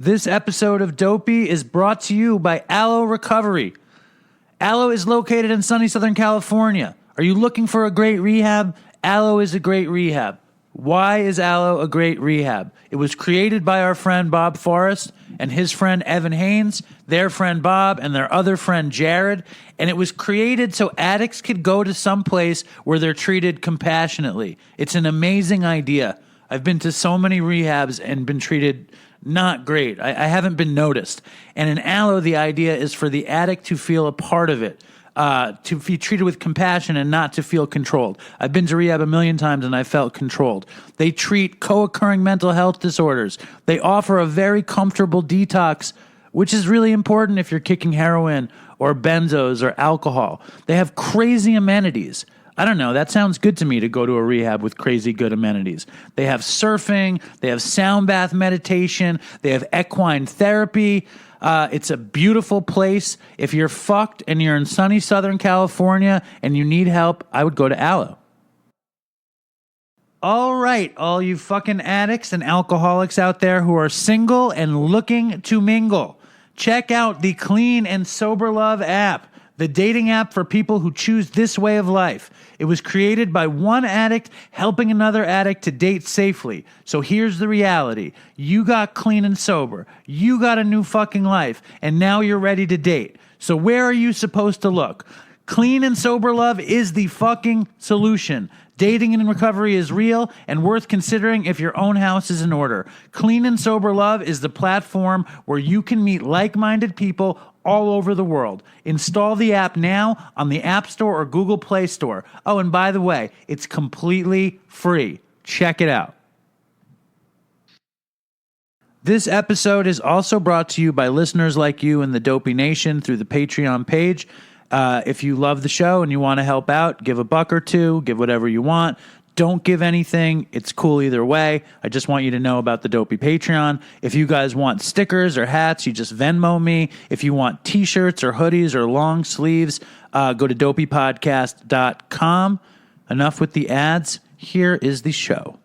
This episode of Dopey is brought to you by Aloe Recovery. Aloe is located in sunny Southern California. Are you looking for a great rehab? Aloe is a great rehab. Why is Aloe a great rehab? It was created by our friend Bob Forrest and his friend Evan Haynes, their friend Bob, and their other friend Jared. And it was created so addicts could go to some place where they're treated compassionately. It's an amazing idea. I've been to so many rehabs and been treated not great. I haven't been noticed. And in Aloe, the idea is for the addict to feel a part of it, to be treated with compassion and not to feel controlled. I've been to rehab a million times and I felt controlled. They treat co-occurring mental health disorders. They offer a very comfortable detox, which is really important if you're kicking heroin or benzos or alcohol. They have crazy amenities. I don't know. That sounds good to me to go to a rehab with crazy good amenities. They have surfing. They have sound bath meditation. They have equine therapy. It's a beautiful place. If you're fucked and you're in sunny Southern California and you need help, I would go to Aloe. All right, all you fucking addicts and alcoholics out there who are single and looking to mingle, check out the Clean and Sober Love app, the dating app for people who choose this way of life. It was created by one addict helping another addict to date safely. So here's the reality. You got clean and sober. You got a new fucking life. And now you're ready to date. So where are you supposed to look? Clean and Sober Love is the fucking solution. Dating in recovery is real and worth considering if your own house is in order. Clean and Sober Love is the platform where you can meet like-minded people all over the world. Install the app now on the App Store or Google Play Store. Oh, and by the way, it's completely free. Check it out. This episode is also brought to you by listeners like you in the Dopey Nation through the Patreon page. If you love the show and you want to help out, give $1 or $2, give whatever you want. Don't give anything. It's cool either way. I just want you to know about the Dopey Patreon. If you guys want stickers or hats, you just Venmo me. If you want t-shirts or hoodies or long sleeves, go to dopeypodcast.com. Enough with the ads. Here is the show.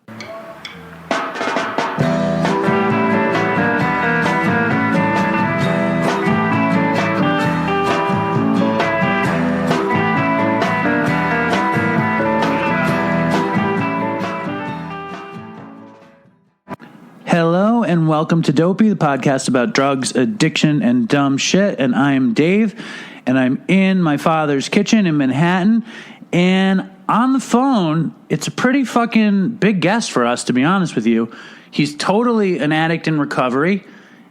Hello and welcome to Dopey, the podcast about drugs, addiction, and dumb shit. And I'm Dave, and I'm in my father's kitchen in Manhattan. And on the phone, it's a pretty fucking big guest for us, to be honest with you. He's totally an addict in recovery,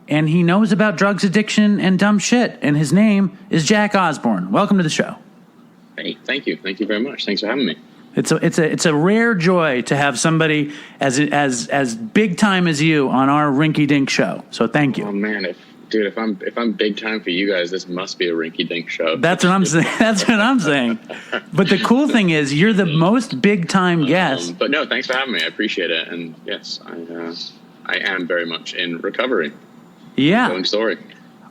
and he knows about drugs, addiction, and dumb shit. And his name is Jack Osborne. Welcome to the show. Hey, thank you. Thank you very much. Thanks for having me. It's a rare joy to have somebody as big time as you on our rinky dink show. So thank you. Oh man, if I'm big time for you guys, this must be a rinky dink show. That's what I'm saying. That's what I'm saying. But the cool thing is, you're the most big time guest. But no, thanks for having me. I appreciate it. And yes, I am very much in recovery. Yeah. Going story.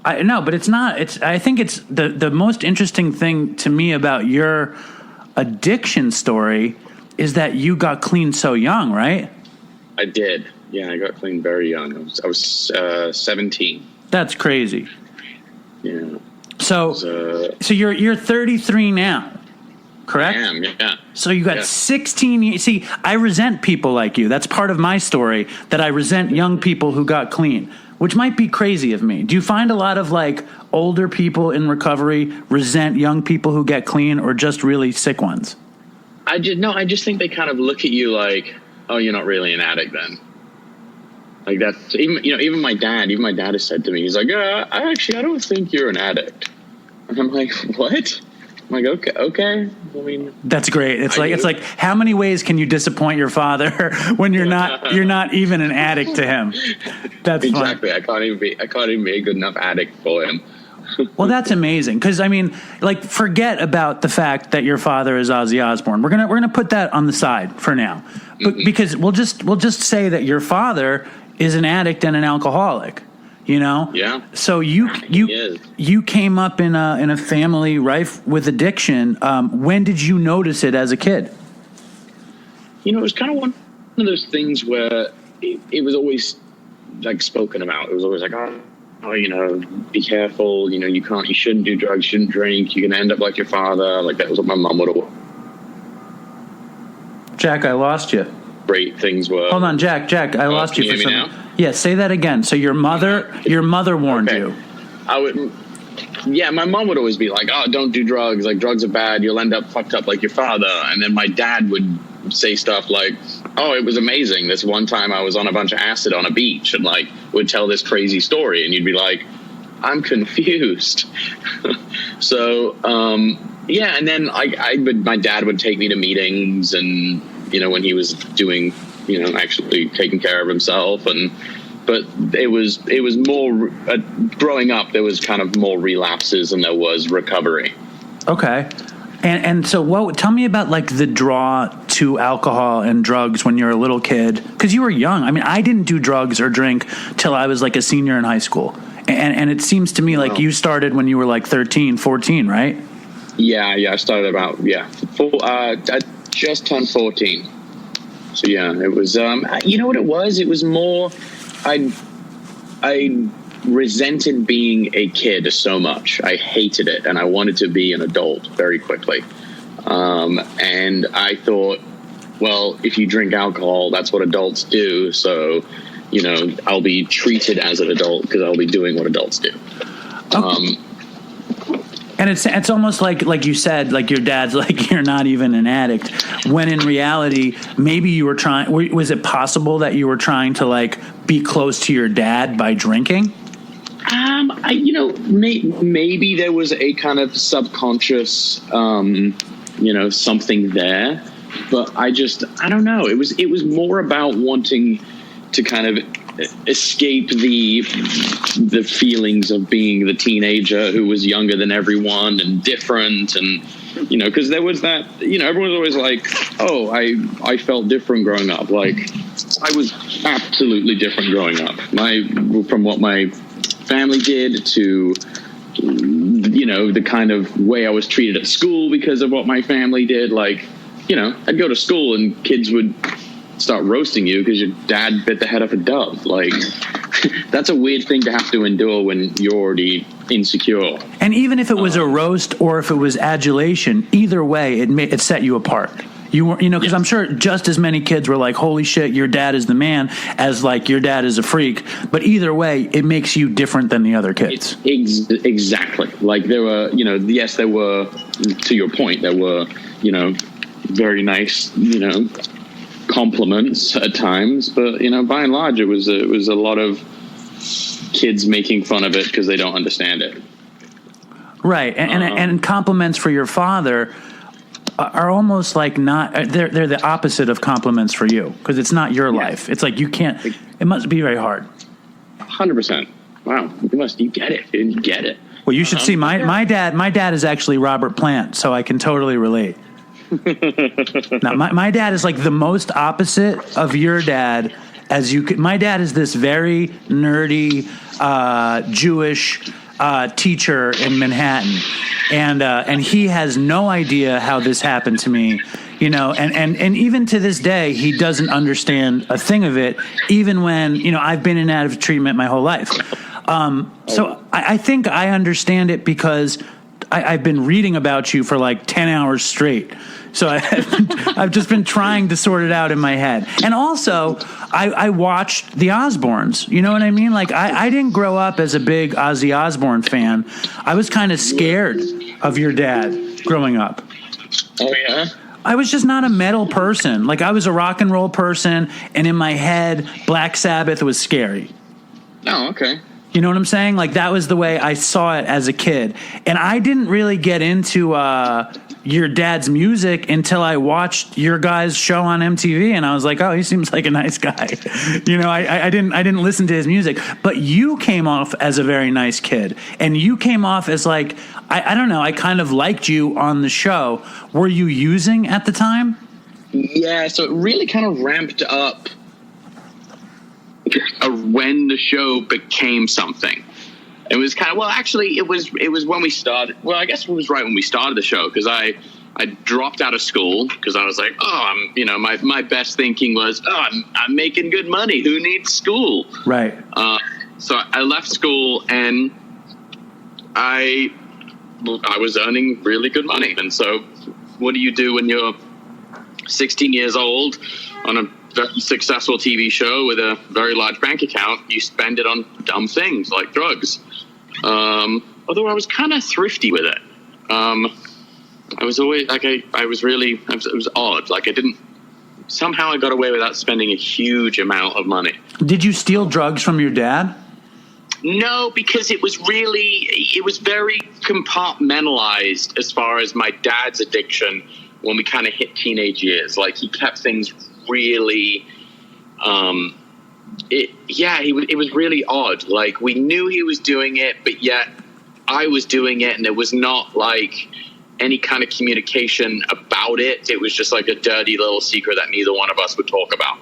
No, but it's not. I think it's the most interesting thing to me about your addiction story is that you got clean so young, right? I did. Yeah, I got clean very young. I was 17. That's crazy. Yeah. So you're 33 now, correct? I am, yeah. So you got 16 years. See, I resent people like you. That's part of my story, that I resent young people who got clean, which might be crazy of me. Do you find a lot of like older people in recovery resent young people who get clean, or just really sick ones? I just think they kind of look at you like, oh, you're not really an addict then. Like that's even my dad has said to me, he's like, I don't think you're an addict. And I'm like, what? I'm like, okay. I mean, that's great. It's like how many ways can you disappoint your father when you're not even an addict to him? That's exactly. Fun. I can't even be a good enough addict for him. Well, that's amazing. Because I mean, like, forget about the fact that your father is Ozzy Osbourne. We're gonna put that on the side for now, but because we'll just say that your father is an addict and an alcoholic. You know? Yeah. So you came up in a family rife with addiction. When did you notice it as a kid? It was kind of one of those things where it was always like spoken about. It was always like, oh, you know, be careful. You know, you shouldn't do drugs, shouldn't drink. You're gonna end up like your father. Like that was what my mom would always. Jack, I lost you. Great things were. Hold on, Jack, I lost you for some. Now? Yeah, say that again. So your mother warned you. I would. Yeah, my mom would always be like, "Oh, don't do drugs. Like drugs are bad. You'll end up fucked up like your father." And then my dad would say stuff like, "Oh, it was amazing. This one time I was on a bunch of acid on a beach," and like would tell this crazy story, and you'd be like, "I'm confused." So, yeah, and then my dad would take me to meetings, and you know when he was doing, you know, actually taking care of himself, but it was more growing up. There was kind of more relapses than there was recovery. Okay. And so tell me about like the draw to alcohol and drugs when you're a little kid, because you were young. I mean, I didn't do drugs or drink till I was like a senior in high school. And it seems to me like you started when you were like 13, 14, right? Yeah. I started about, I just turned 14. So yeah, it was, you know what it was? It was more, I resented being a kid so much. I hated it, and I wanted to be an adult very quickly. And I thought, well, if you drink alcohol, that's what adults do. So, you know, I'll be treated as an adult because I'll be doing what adults do. Okay. And it's almost like you said, like your dad's like, you're not even an addict, when in reality, maybe you were trying. Was it possible that you were trying to like be close to your dad by drinking? Maybe there was a kind of subconscious, something there, but I don't know. It was more about wanting to kind of escape the feelings of being the teenager who was younger than everyone and different, and because there was that, everyone's always like, oh, I felt different growing up. Like I was absolutely different growing up. From what my family did to the kind of way I was treated at school because of what my family did. Like, I'd go to school and kids would start roasting you because your dad bit the head off a dove. Like, that's a weird thing to have to endure when you're already insecure. And even if it was a roast or if it was adulation, either way, it set you apart. You were, because I'm sure just as many kids were like, holy shit, your dad is the man, as like your dad is a freak. But either way, it makes you different than the other kids. Exactly. Like there were, yes, there were, to your point, there were, very nice, compliments at times. But, by and large, it was a lot of kids making fun of it because they don't understand it. Right. And compliments for your father are almost like they're the opposite of compliments for you, because it's not your life. It's like you can't, it must be very hard. 100%. Wow. You get it. You get it. Well, you should see my dad is actually Robert Plant, so I can totally relate. Now, my dad is like the most opposite of your dad as you could. My dad is this very nerdy Jewish teacher in Manhattan, and he has no idea how this happened to me, and even to this day he doesn't understand a thing of it, even when I've been in and out of treatment my whole life. So I think I understand it because I've been reading about you for like 10 hours straight. So I've just been trying to sort it out in my head. And also, I watched the Osbornes. You know what I mean? Like, I didn't grow up as a big Ozzy Osbourne fan. I was kind of scared of your dad growing up. Oh, yeah? I was just not a metal person. Like, I was a rock and roll person, and in my head, Black Sabbath was scary. Oh, okay. You know what I'm saying? Like, that was the way I saw it as a kid. And I didn't really get into your dad's music until I watched your guys' show on MTV, and I was like, oh, he seems like a nice guy. I didn't listen to his music. But you came off as a very nice kid, and you came off as like, I don't know, I kind of liked you on the show. Were you using at the time? Yeah, so it really kind of ramped up when the show became something. It was kind of, well, actually, it was when we started. Well, I guess it was right when we started the show, because I I dropped out of school because I was like, my best thinking was, I'm making good money. Who needs school? Right. So I left school and I was earning really good money. And so what do you do when you're 16 years old on a very successful TV show with a very large bank account? You spend it on dumb things like drugs. Although I was kind of thrifty with it. I was always like, it was odd. Like somehow I got away without spending a huge amount of money. Did you steal drugs from your dad? No, because it was very compartmentalized as far as my dad's addiction when we kind of hit teenage years. Like he kept things really, it was really odd. Like we knew he was doing it, but yet I was doing it, and there was not like any kind of communication about it. It was just like a dirty little secret that neither one of us would talk about.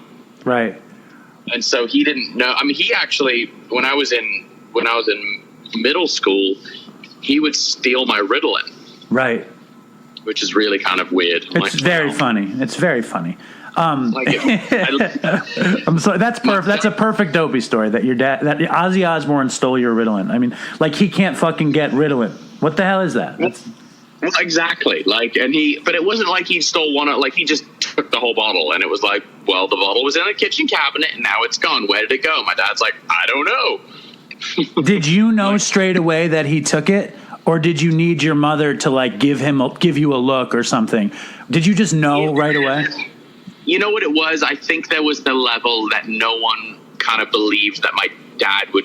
Right. And so he didn't know. I mean, he actually, when I was in middle school, he would steal my Ritalin. Right. Which is really kind of weird. It's very funny. It's very funny. I'm sorry. That's perfect. That's a perfect Dopey story. That your dad, that Ozzy Osborne stole your Ritalin. I mean, like he can't fucking get Ritalin. What the hell is that? Well, exactly. Like, but it wasn't like he stole one. Like he just took the whole bottle, and it was like, well, the bottle was in the kitchen cabinet, and now it's gone. Where did it go? My dad's like, I don't know. Did you know straight away that he took it, or did you need your mother to like give you a look or something? Did you just know right away? You know what it was? I think there was the level that no one kind of believed that my dad would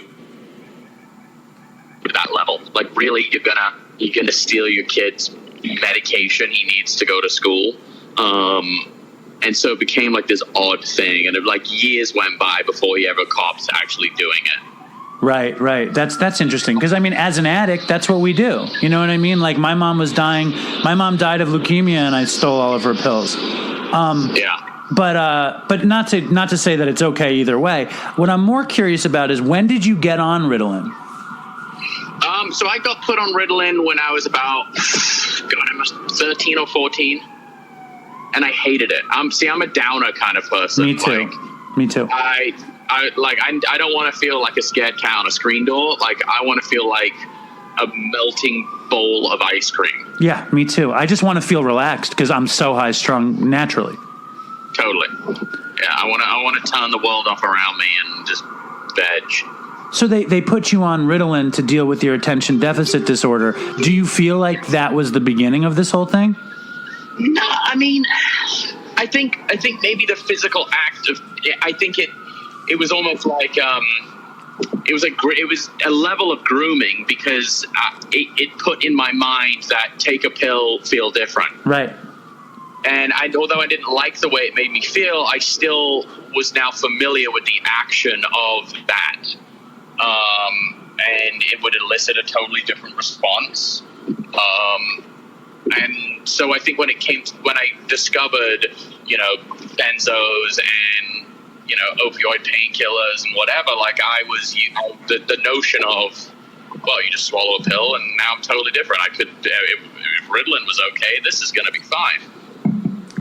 to that level. Like, really, you're gonna steal your kid's medication he needs to go to school. And so it became like this odd thing, and years went by before he ever copped to actually doing it. Right. That's interesting, because I mean, as an addict, that's what we do. You know what I mean? Like my mom was dying. My mom died of leukemia, and I stole all of her pills. Yeah. But not to say that it's okay either way. What I'm more curious about is, when did you get on Ritalin? So I got put on Ritalin when I was about, I must 13 or 14, and I hated it. I'm a downer kind of person. Me too. Me too. I don't want to feel like a scared cat on a screen door. Like, I want to feel like a melting bowl of ice cream. Yeah, me too. I just want to feel relaxed because I'm so high strung naturally. Totally. Yeah, I want to turn the world off around me and just veg. So they put you on Ritalin to deal with your attention deficit disorder. Do you feel like that was the beginning of this whole thing? No, I mean, I think maybe the physical act of, I think it was almost like it was a level of grooming, because it put in my mind that take a pill, feel different. Right. And although I didn't like the way it made me feel, I still was now familiar with the action of that. And it would elicit a totally different response. And so I think when I discovered, benzos and, opioid painkillers and whatever, like I was, the notion of, well, you just swallow a pill and now I'm totally different. If Ritalin was okay, this is going to be fine.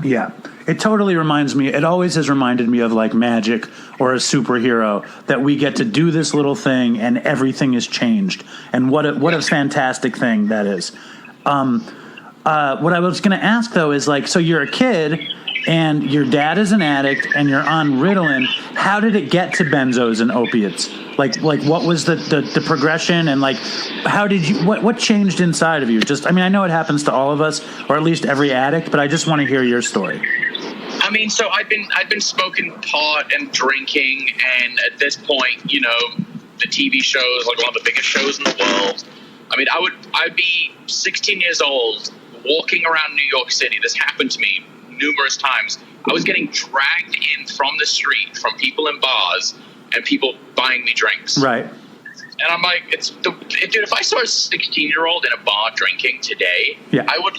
Yeah, it totally reminds me. It always has reminded me of like magic or a superhero, that we get to do this little thing and everything is changed. And what a fantastic thing that is. What I was going to ask though is, like, so you're a kid and your dad is an addict and you're on Ritalin. How did it get to benzos and opiates? Like what was the progression, and like how did you what changed inside of you? Just, I mean, I know it happens to all of us, or at least every addict, but I just want to hear your story. I mean, so I've been smoking pot and drinking, and at this point, the TV shows, like one of the biggest shows in the world. I mean, I'd be 16 years old, walking around New York City. This happened to me numerous times. I was getting dragged in from the street from people in bars and people buying me drinks. Right. And I'm like, dude, if I saw a 16-year-old in a bar drinking today, yeah, I would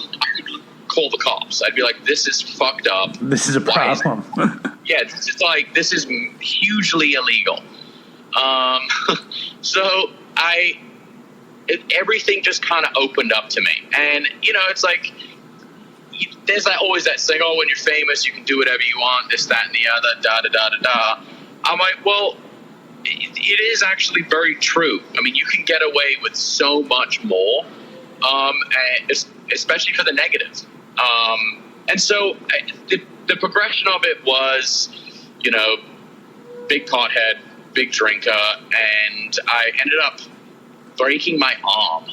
call the cops. I'd be like, this is fucked up. This is a problem. This is hugely illegal. So everything just kind of opened up to me. And, it's like, there's always that saying, oh, when you're famous, you can do whatever you want, this, that, and the other, da-da-da-da-da. I'm like, well, it is actually very true. I mean, you can get away with so much more, especially for the negative. And so the progression of it was, big pothead, big drinker, and I ended up breaking my arm.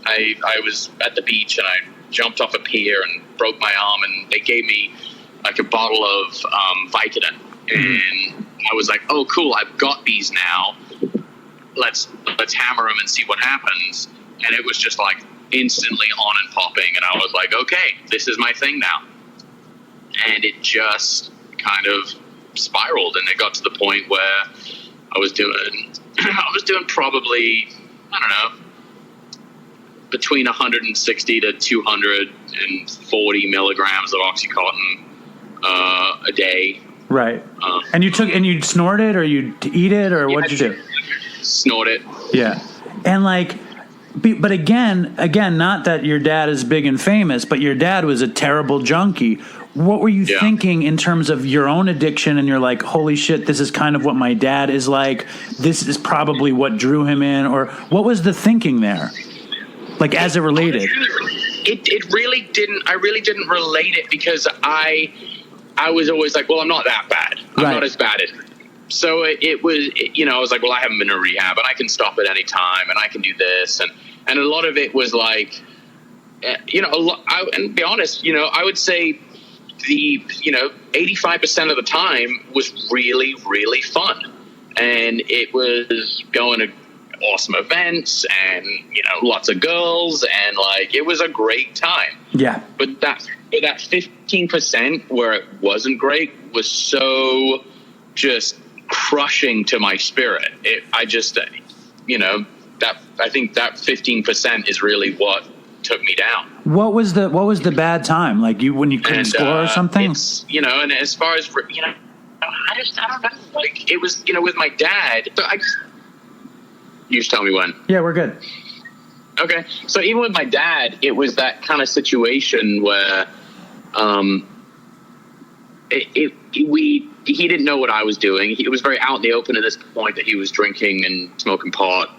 I was at the beach and I jumped off a pier and broke my arm, and they gave me like a bottle of Vicodin, and I was like, oh cool, I've got these now, let's hammer them and see what happens. And it was just like instantly on and popping, and I was like, okay, this is my thing now. And it just kind of spiraled, and it got to the point where I was doing probably, I don't know, between 160 to 240 milligrams of Oxycontin a day. Right. And you snort it, or you eat it, or what'd you do? Snort it. Yeah. And but again, not that your dad is big and famous, but your dad was a terrible junkie. What were you thinking in terms of your own addiction? And you're like, holy shit, this is kind of what my dad is like. This is probably what drew him in. Or what was the thinking there? Like, as it related? It really didn't. I really didn't relate it, because I was always like, well, I'm not that bad. I'm not as bad as. So it was, I was like, well, I haven't been in rehab, and I can stop at any time, and I can do this, and a lot of it was like, and to be honest, I would say the 85% of the time was really, really fun, and it was going to awesome events and lots of girls, and it was a great time. Yeah. But that 15% where it wasn't great was so just crushing to my spirit. I think that 15% is really what took me down. What was the bad time? Like when you couldn't score or something? It's, and as far as I don't know. Like it was with my dad. So you just tell me when. Yeah, we're good. Okay. So even with my dad, it was that kind of situation where he didn't know what I was doing. It was very out in the open at this point that he was drinking and smoking pot.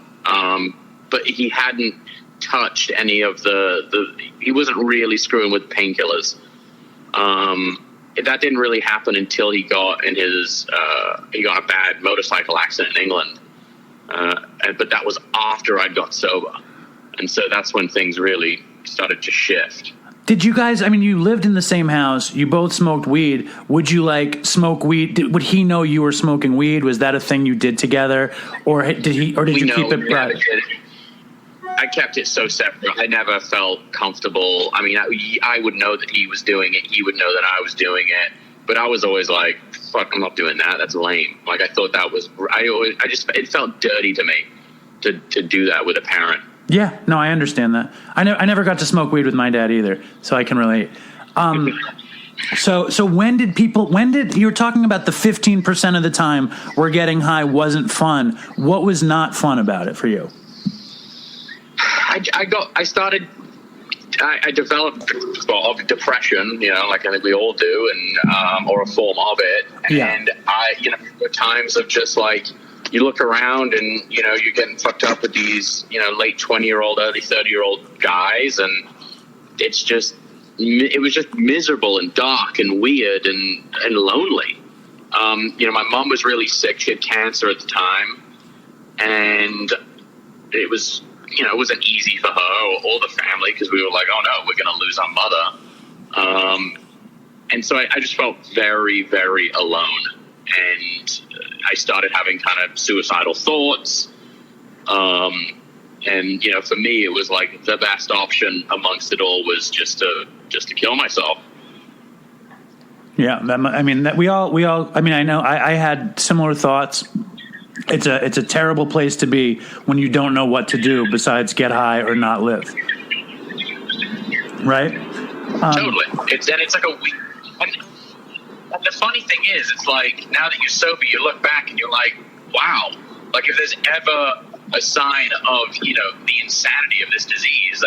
But he hadn't touched any of he wasn't really screwing with painkillers. That didn't really happen until he got he got a bad motorcycle accident in England. But that was after I got sober. And so that's when things really started to shift. Did you guys, you lived in the same house, you both smoked weed. Would you smoke weed? Would he know you were smoking weed? Was that a thing you did together? Or did you keep it private? I kept it so separate. I never felt comfortable. I would know that he was doing it. He would know that I was doing it. But I was always like, fuck, I'm not doing that. That's lame. I thought that was, it felt dirty to me to do that with a parent. Yeah, no, I understand that. I never got to smoke weed with my dad either, so I can relate. So when did you were talking about the 15% of the time where getting high wasn't fun? What was not fun about it for you? I developed depression, like I think we all do, and or a form of it. Yeah. And there were times of just you look around and, you're getting fucked up with these, late 20-year-old, early 30-year-old guys. And it was just miserable and dark and weird and lonely. My mom was really sick. She had cancer at the time. And it was, it wasn't easy for her or the family, because we were like, oh no, we're going to lose our mother. And so I just felt very, very alone. And I started having kind of suicidal thoughts. And, for me, it was like the best option amongst it all was just to kill myself. Yeah. I know I had similar thoughts. It's a terrible place to be when you don't know what to do besides get high or not live. Right? Totally. It's like a week. And the funny thing is, it's like, now that you're sober, you look back and you're like, wow, if there's ever a sign of, the insanity of this disease,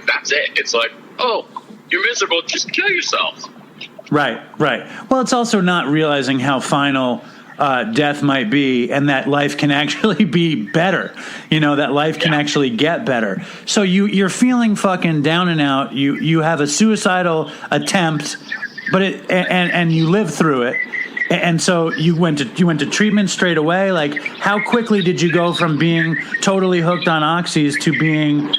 that's it. It's like, oh, you're miserable, just kill yourself. Right. Well, it's also not realizing how final death might be, and that life can actually be better. That life can actually get better. So you're feeling fucking down and out. You have a suicidal attempt, but and you live through it. And so you went to treatment straight away. Like, how quickly did you go from being totally hooked on oxys to being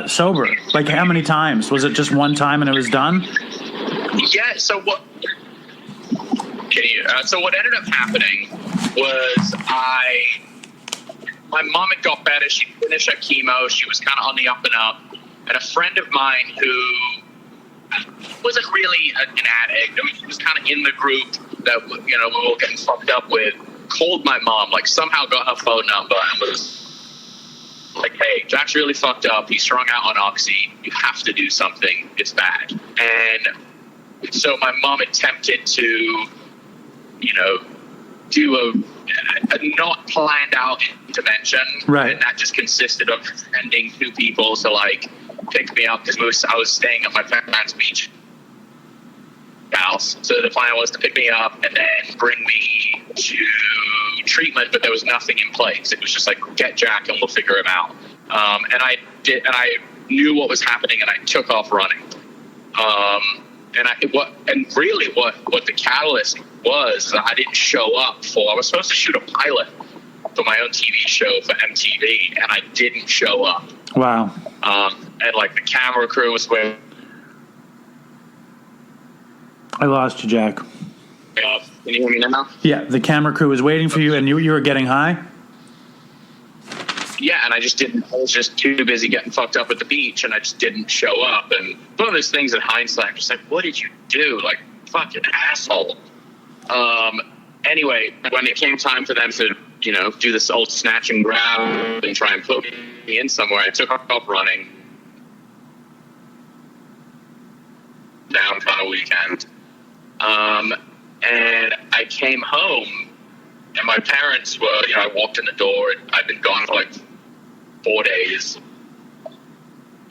sober? Like, how many times? Was it just one time and it was done? Yeah. So what ended up happening was my mom had got better. She finished her chemo. She was kind of on the up and up. And a friend of mine who wasn't really an addict, I mean, he was kind of in the group that we were all getting fucked up with, called my mom, like somehow got her phone number and was like, hey, Jack's really fucked up. He's strung out on oxy. You have to do something. It's bad. And so my mom attempted to, do a not planned out intervention. Right. And that just consisted of sending two people to pick me up, because I was staying at my parents' beach house. So the plan was to pick me up and then bring me to treatment, but there was nothing in place. It was just like, get Jack and we'll figure him out. And I did, and I knew what was happening, and I took off running. And really what the catalyst was, I didn't show up I was supposed to shoot a pilot for my own TV show for MTV, and I didn't show up. Wow. And the camera crew was where. I lost you, Jack. Can you hear me now? Yeah, the camera crew was waiting for you, and you were getting high? Yeah, and I was just too busy getting fucked up at the beach, and I just didn't show up. And one of those things in hindsight, I'm just like, what did you do? Like, fucking asshole. Anyway, when it came time for them to, do this old snatch and grab and try and put me in somewhere, I took off running down for a weekend. And I came home, and my parents were, I walked in the door, and I'd been gone for 4 days.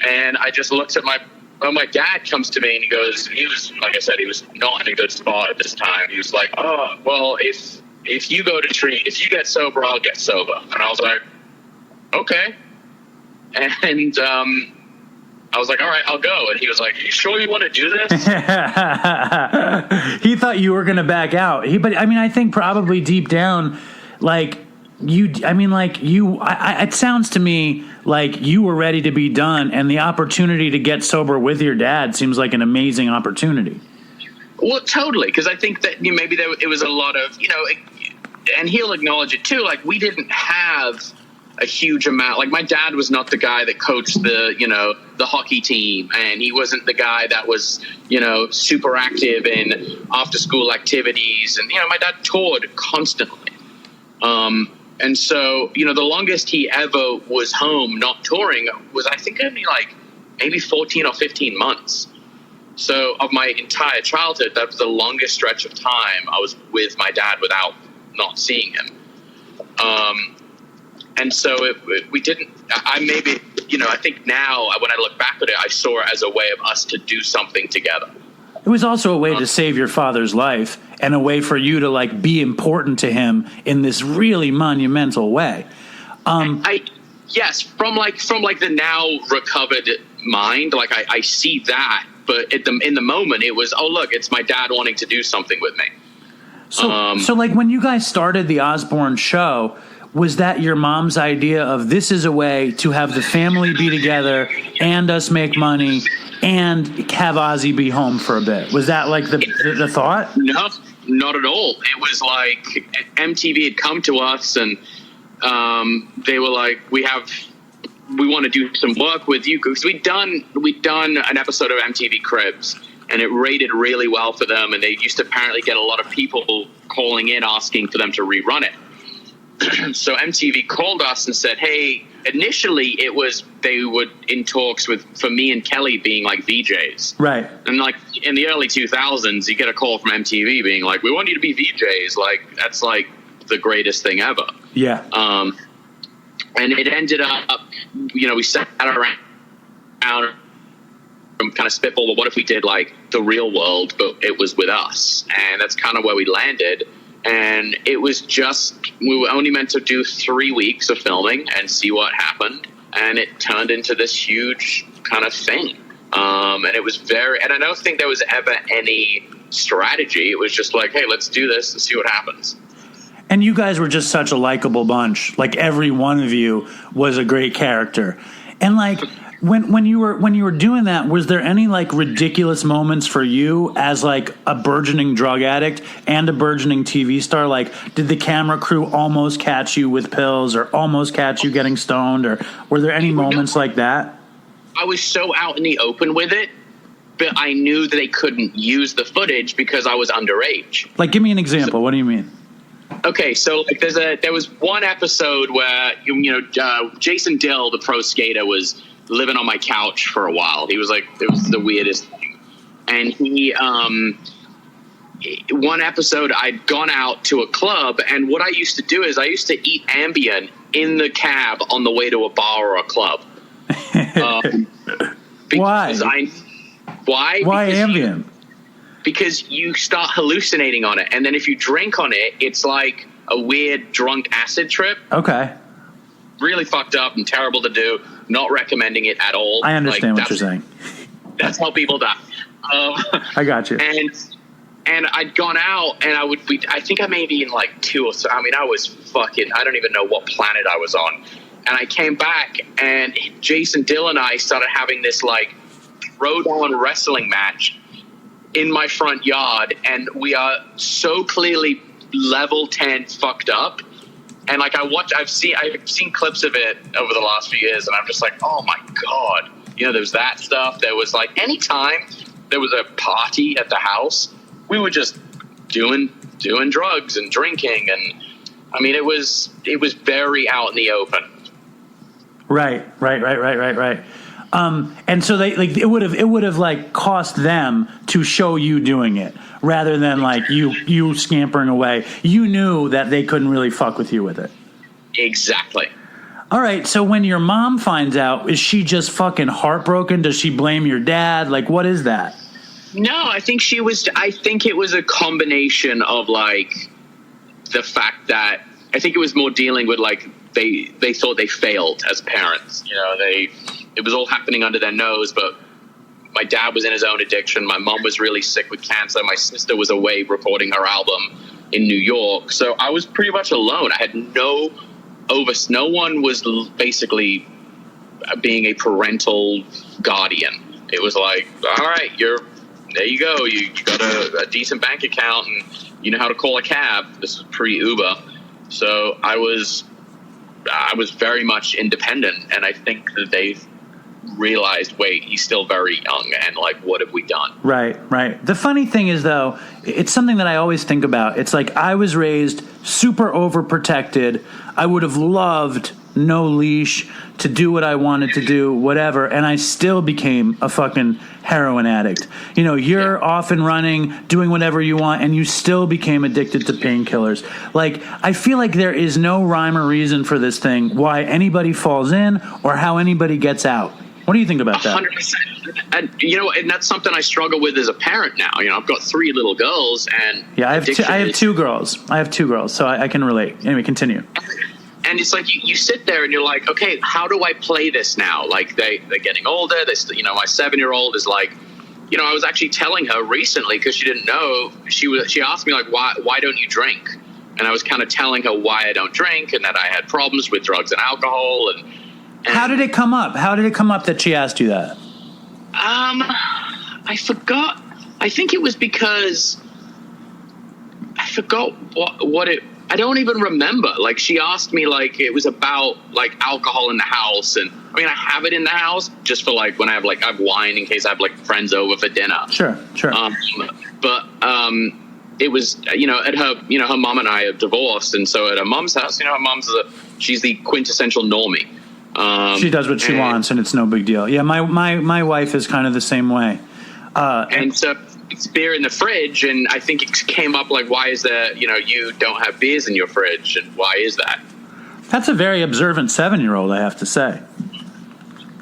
And I just looked at my dad comes to me, and he was, like I said, he was not in a good spot at this time. He was like, oh, well, if you go to if you get sober, I'll get sober. And I was like, okay. And, I was like, all right, I'll go. And he was like, are you sure you want to do this? He thought you were going to back out. But I think probably deep down, it sounds to me like you were ready to be done, and the opportunity to get sober with your dad seems like an amazing opportunity. Well, totally. Because I think that maybe it was a lot of, and he'll acknowledge it too. We didn't have a huge amount. My dad was not the guy that coached the hockey team, and he wasn't the guy that was, super active in after school activities. And, my dad toured constantly. And so, the longest he ever was home not touring was, I think, only maybe 14 or 15 months. So of my entire childhood, that was the longest stretch of time I was with my dad without not seeing him. And so we didn't, I think now when I look back at it, I saw it as a way of us to do something together. It was also a way to save your father's life, and a way for you to be important to him in this really monumental way. Yes, from the now recovered mind, I see that, but in the moment it was, oh look, it's my dad wanting to do something with me. So when you guys started the Osborne show, was that your mom's idea of this is a way to have the family be together and us make money and have Ozzy be home for a bit? Was that the thought? No, not at all. It was MTV had come to us, and they were like, we want to do some work with you, because we'd done an episode of MTV Cribs, and it rated really well for them, and they used to apparently get a lot of people calling in asking for them to rerun it. So MTV called us and said, hey, initially it was they were in talks for me and Kelly being VJs. Right. And in the early 2000s, you get a call from MTV being like, we want you to be VJs. That's the greatest thing ever. Yeah. And it ended up, we sat around kind of spitball, well, what if we did like the real world, but it was with us? And that's kind of where we landed. And it was just, we were only meant to do 3 weeks of filming and see what happened. And it turned into this huge kind of thing. And it was and I don't think there was ever any strategy. It was just like, hey, let's do this and see what happens. And you guys were just such a likable bunch. Like, every one of you was a great character. And like, when you were doing that, was there any like ridiculous moments for you as like a burgeoning drug addict and a burgeoning TV star? Like, did the camera crew almost catch you with pills, or almost catch you getting stoned, or were there any moments like that? I was so out in the open with it, but I knew that they couldn't use the footage because I was underage. Like, give me an example. What do you mean? Okay, so like there was one episode where Jason Dill, the pro skater, was living on my couch for a while. He was like, it was the weirdest thing. And he one episode I'd gone out to a club, and what I used to do is I used to eat Ambien in the cab on the way to a bar or a club. Why? Why? Why Ambien? Because you start hallucinating on it, and then if you drink on it, it's like a weird drunk acid trip. Okay. Really fucked up and terrible to do. Not recommending it at all. I understand what you're saying. That's how people die. I got you. And I'd gone out, and I think I may be in like 2 or so. I mean, I was fucking, I don't even know what planet I was on. And I came back, and Jason Dill and I started having this like throwdown wresling match in my front yard, and we are so clearly level 10 fucked up. And like I've seen clips of it over the last few years, and I'm just like, oh my God, there was that stuff. There was like, anytime there was a party at the house, we were just doing drugs and drinking, and I mean, it was very out in the open. Right. And so they like it would have like cost them to show you doing it rather than like you scampering away. You knew that they couldn't really fuck with you with it. Exactly. All right. So when your mom finds out, is she just fucking heartbroken? Does she blame your dad? Like, what is that? No, I think it was a combination of like the fact that I think it was more dealing with like they thought they failed as parents. It was all happening under their nose, but my dad was in his own addiction. My mom was really sick with cancer. My sister was away recording her album in New York. So I was pretty much alone. I had no one was basically being a parental guardian. It was like, all right, there you go. You got a decent bank account, and you know how to call a cab. This is pre-Uber. So I was very much independent, and I think that they realized, wait, he's still very young, and like, what have we done? Right. The funny thing is, though, it's something that I always think about. It's like I was raised super overprotected. I would have loved no leash to do what I wanted to do, whatever, and I still became a fucking heroin addict. You're off and running, doing whatever you want, and you still became addicted to painkillers. Like, I feel like there is no rhyme or reason for this thing, why anybody falls in or how anybody gets out. What do you think about that? 100%. And and that's something I struggle with as a parent now. I've got 3 little girls, and yeah, I have 2 girls. So I can relate. Anyway, continue. And it's like you sit there and you're like, okay, how do I play this now? Like they're getting older. My 7-year-old is like, I was actually telling her recently, because she didn't know. She asked me like, why don't you drink? And I was kind of telling her why I don't drink, and that I had problems with drugs and alcohol. And how did it come up? How did it come up that she asked you that? I forgot. I think it was because I forgot what it. I don't even remember. Like, she asked me, like, it was about like alcohol in the house, and I mean, I have it in the house just for like when I have wine in case I have like friends over for dinner. Sure. But it was at her her mom and I are divorced, and so at her mom's house, her mom's she's the quintessential normie. She does what she wants, and it's no big deal. Yeah, my wife is kind of the same way. And so it's beer in the fridge, and I think it came up like, why is that, you don't have beers in your fridge, and why is that? That's a very observant 7-year-old, I have to say.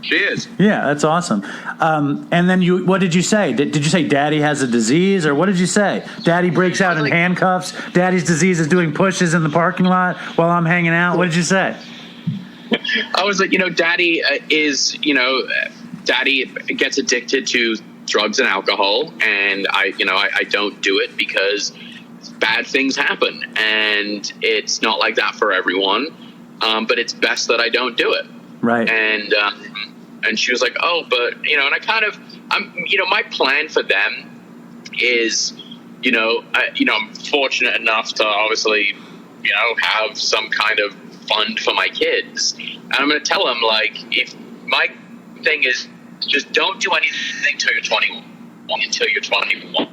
She is. Yeah, that's awesome. And then what did you say? Did you say Daddy has a disease, or what did you say? Daddy breaks out in handcuffs. Daddy's disease is doing pushes in the parking lot while I'm hanging out. What did you say? I was like, Daddy Daddy gets addicted to drugs and alcohol, and I don't do it because bad things happen, and it's not like that for everyone. But it's best that I don't do it. Right. And she was like, oh, but, my plan for them is, I'm fortunate enough to obviously, have some kind of fund for my kids. And I'm going to tell them, like, if my thing is just don't do anything until you're 21.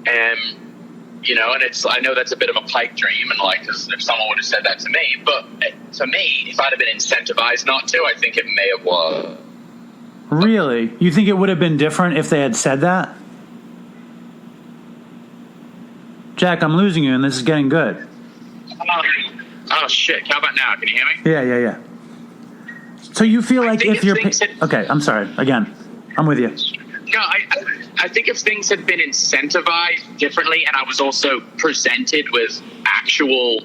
And, and I know that's a bit of a pipe dream, and like, if someone would have said that to me, but to me, if I'd have been incentivized not to, I think it may have worked. Really? You think it would have been different if they had said that? Jack, I'm losing you, and this is getting good. Oh shit, how about now? Can you hear me? Yeah. So you feel like if you're... Okay, I'm sorry. Again, I'm with you. No, I think if things had been incentivized differently, and I was also presented with actual,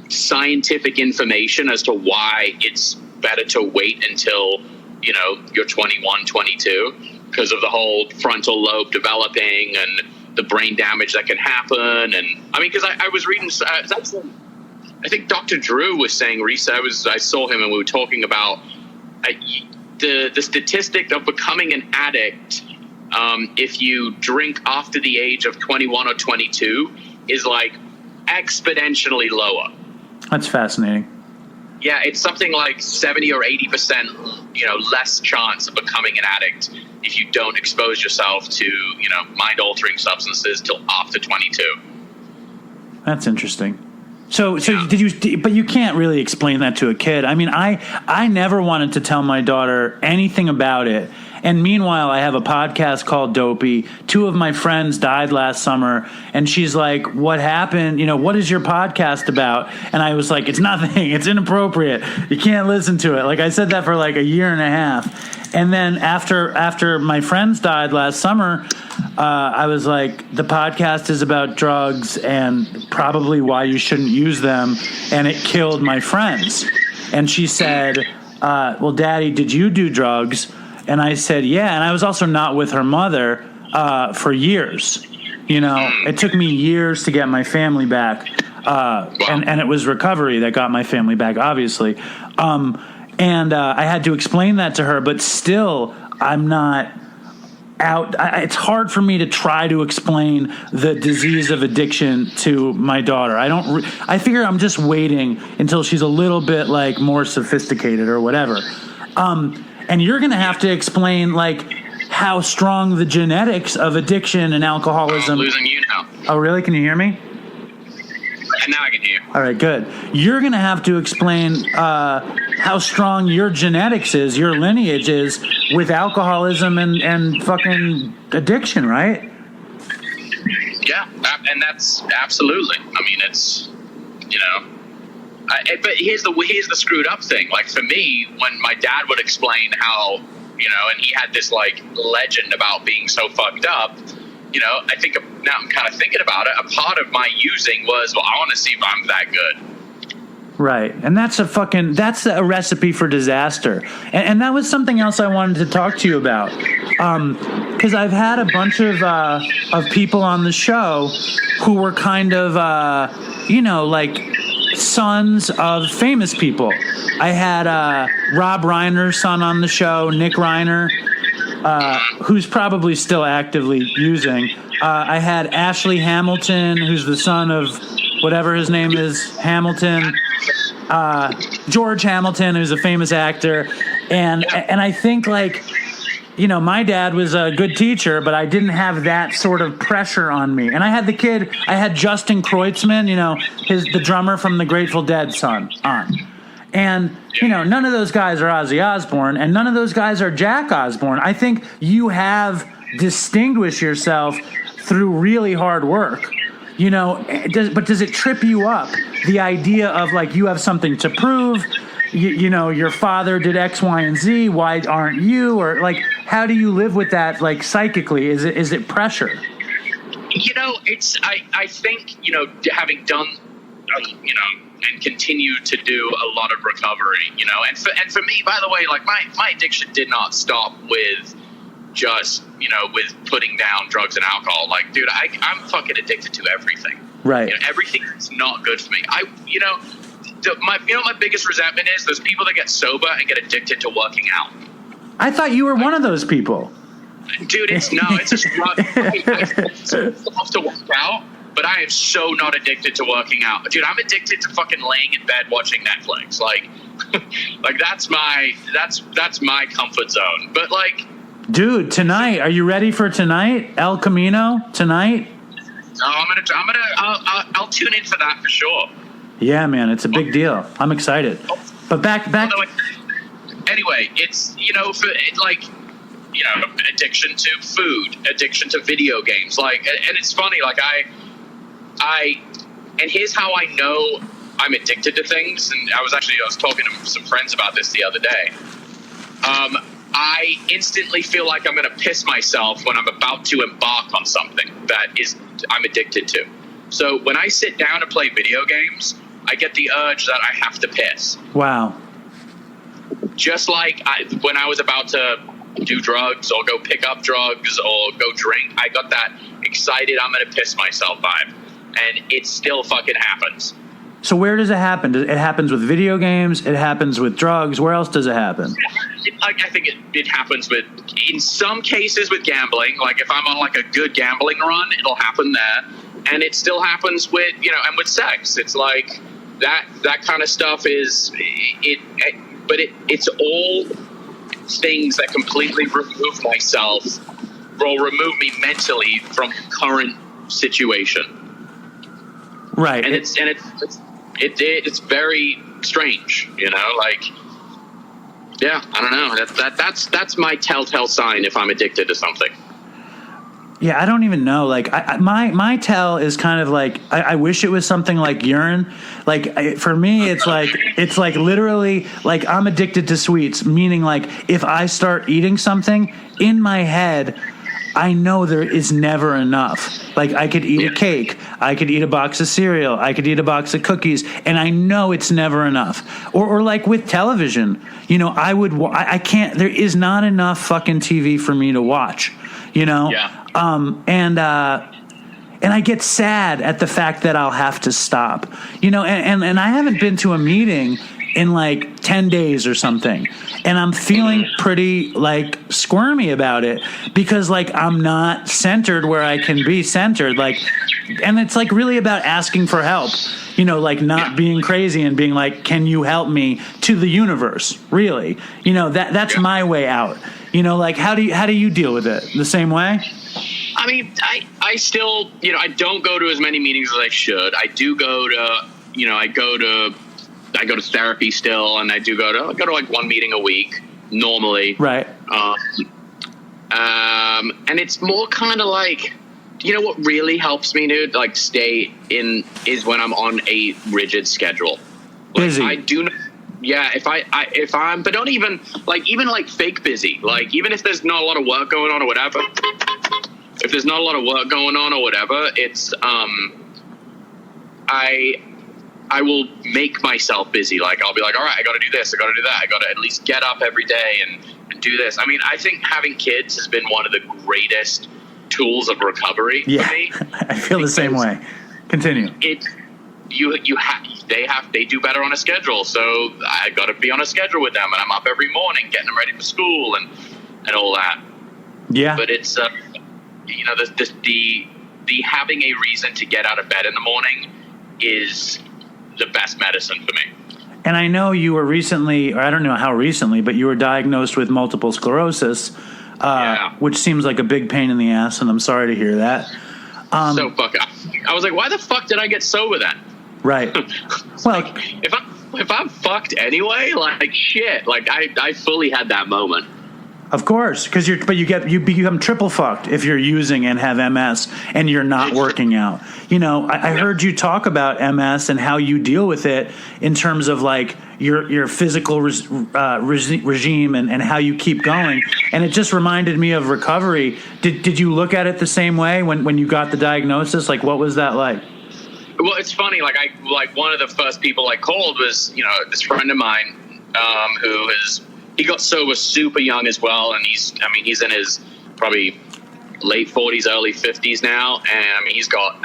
scientific information as to why it's better to wait until, you're 21, 22, because of the whole frontal lobe developing and the brain damage that can happen. And I mean, because I was reading, I think Dr. Drew was saying recently, I saw him and we were talking about the statistic of becoming an addict, if you drink after the age of 21 or 22, is like exponentially lower. That's fascinating. Yeah, it's something like 70 or 80%, less chance of becoming an addict if you don't expose yourself to, mind-altering substances till after 22. That's interesting. So but you can't really explain that to a kid. I mean, I never wanted to tell my daughter anything about it. And meanwhile, I have a podcast called Dopey. 2 of my friends died last summer, and she's like, what happened? What is your podcast about? And I was like, it's nothing. It's inappropriate. You can't listen to it. Like, I said that for like a year and a half. And then after my friends died last summer, I was like, the podcast is about drugs and probably why you shouldn't use them, and it killed my friends. And she said, well, Daddy, did you do drugs? And I said, yeah. And I was also not with her mother for years. It took me years to get my family back. And it was recovery that got my family back, obviously. And I had to explain that to her, but still, I'm not out. It's hard for me to try to explain the disease of addiction to my daughter. I figure I'm just waiting until she's a little bit like more sophisticated or whatever. And you're going to have to explain like how strong the genetics of addiction and alcoholism. I'm losing you now. Oh, really? Can you hear me? And now I can hear you. All right, good. You're going to have to explain how strong your genetics is, your lineage is with alcoholism and fucking addiction, right? Yeah, and that's absolutely. I mean, it's, but here's the screwed up thing. Like for me, when my dad would explain how, and he had this like legend about being so fucked up, I think now I'm kind of thinking about it. A part of my using was, well, I want to see if I'm that good. Right. And that's a recipe for disaster. And that was something else I wanted to talk to you about. Because I've had a bunch of people on the show who were kind of, like sons of famous people. I had Rob Reiner's son on the show, Nick Reiner, who's probably still actively using. I had Ashley Hamilton, who's the son of whatever his name is, Hamilton. George Hamilton, who's a famous actor. And I think, like, my dad was a good teacher, but I didn't have that sort of pressure on me. And I had Justin Kreutzmann, the drummer from the Grateful Dead son on. And, none of those guys are Ozzy Osbourne, and none of those guys are Jack Osborne. I think you have distinguished yourself through really hard work. But does it trip you up, the idea of, like, you have something to prove, you know, your father did X, Y, and Z. Why aren't you? Or like, how do you live with that? Like psychically, is it pressure? You know, I think, you know, having done, you know, and continue to do a lot of recovery, you know, and for me, by the way, like my addiction did not stop with just, you know, with putting down drugs and alcohol. Like, dude, I'm fucking addicted to everything. Right. You know, everything is not good for me. You know, my biggest resentment is those people that get sober and get addicted to working out. I thought you were one of those people. Dude, it's just not. I love to work out, but I am so not addicted to working out. Dude, I'm addicted to fucking laying in bed watching Netflix. Like, like that's my comfort zone. But like, dude, tonight, are you ready for tonight? El Camino tonight? I'll tune in for that for sure. Yeah, man, it's a big deal. I'm excited. But back. Anyway, it's, you know, like, you know, addiction to food, addiction to video games. Like, and it's funny, like and here's how I know I'm addicted to things. And I was talking to some friends about this the other day. I instantly feel like I'm going to piss myself when I'm about to embark on something that I'm addicted to. So when I sit down and play video games, I get the urge that I have to piss. Wow. Just like when I was about to do drugs or go pick up drugs or go drink, I got that excited I'm going to piss myself vibe. And it still fucking happens. So where does it happen? It happens with video games. It happens with drugs. Where else does it happen? I think it happens in some cases with gambling. Like if I'm on like a good gambling run, it'll happen there. And it still happens with, you know, and with sex. It's like that kind of stuff but it's all things that completely remove me mentally from current situation. Right. And it's very strange, you know, like, yeah, I don't know. That's my telltale sign if I'm addicted to something. Yeah, I don't even know. Like, my tell is kind of like, I wish it was something like urine. Like, for me, it's like literally, like, I'm addicted to sweets, meaning, like, if I start eating something, in my head, I know there is never enough. Like, I could eat a cake, I could eat a box of cereal, I could eat a box of cookies, and I know it's never enough. Or like with television, you know, I can't, there is not enough fucking TV for me to watch, you know? Yeah. And I get sad at the fact that I'll have to stop, you know, and I haven't been to a meeting in like 10 days or something. And I'm feeling pretty like squirmy about it because like I'm not centered where I can be centered. Like, and it's like really about asking for help, you know, like not being crazy and being like, can you help me to the universe? Really? You know, that's my way out. You know, like how do you deal with it? The same way? I mean, I still, you know, I don't go to as many meetings as I should. I do go to, you know, I go to therapy still, and I go to like one meeting a week normally. Right. And it's more kind of like, you know, what really helps me, dude, like stay in is when I'm on a rigid schedule. Like, busy. I do. Yeah. If I'm, but don't even like fake busy. Like even if there's not a lot of work going on or whatever. If there's not a lot of work going on or whatever, it's I will make myself busy. Like I'll be like, all right, I got to do this, I got to do that, I got to at least get up every day and do this. I mean, I think having kids has been one of the greatest tools of recovery for me. I feel the same way. Continue. They do better on a schedule, so I got to be on a schedule with them, and I'm up every morning getting them ready for school and all that. Yeah. But it's you know, the having a reason to get out of bed in the morning is the best medicine for me. And I know you were recently, or I don't know how recently, but you were diagnosed with multiple sclerosis, which seems like a big pain in the ass, and I'm sorry to hear that. So fuck, I was like, why the fuck did I get sober then? Right. Well, like, if I'm fucked anyway, like shit, like I fully had that moment. Of course, because you become triple fucked if you're using and have MS and you're not working out. I heard you talk about MS and how you deal with it in terms of like your physical regime and how you keep going. And it just reminded me of recovery. Did you look at it the same way when you got the diagnosis? Like, what was that like? Well, it's funny. Like one of the first people I called was this friend of mine he got sober super young as well, and he's in his probably late 40s, early 50s now, and I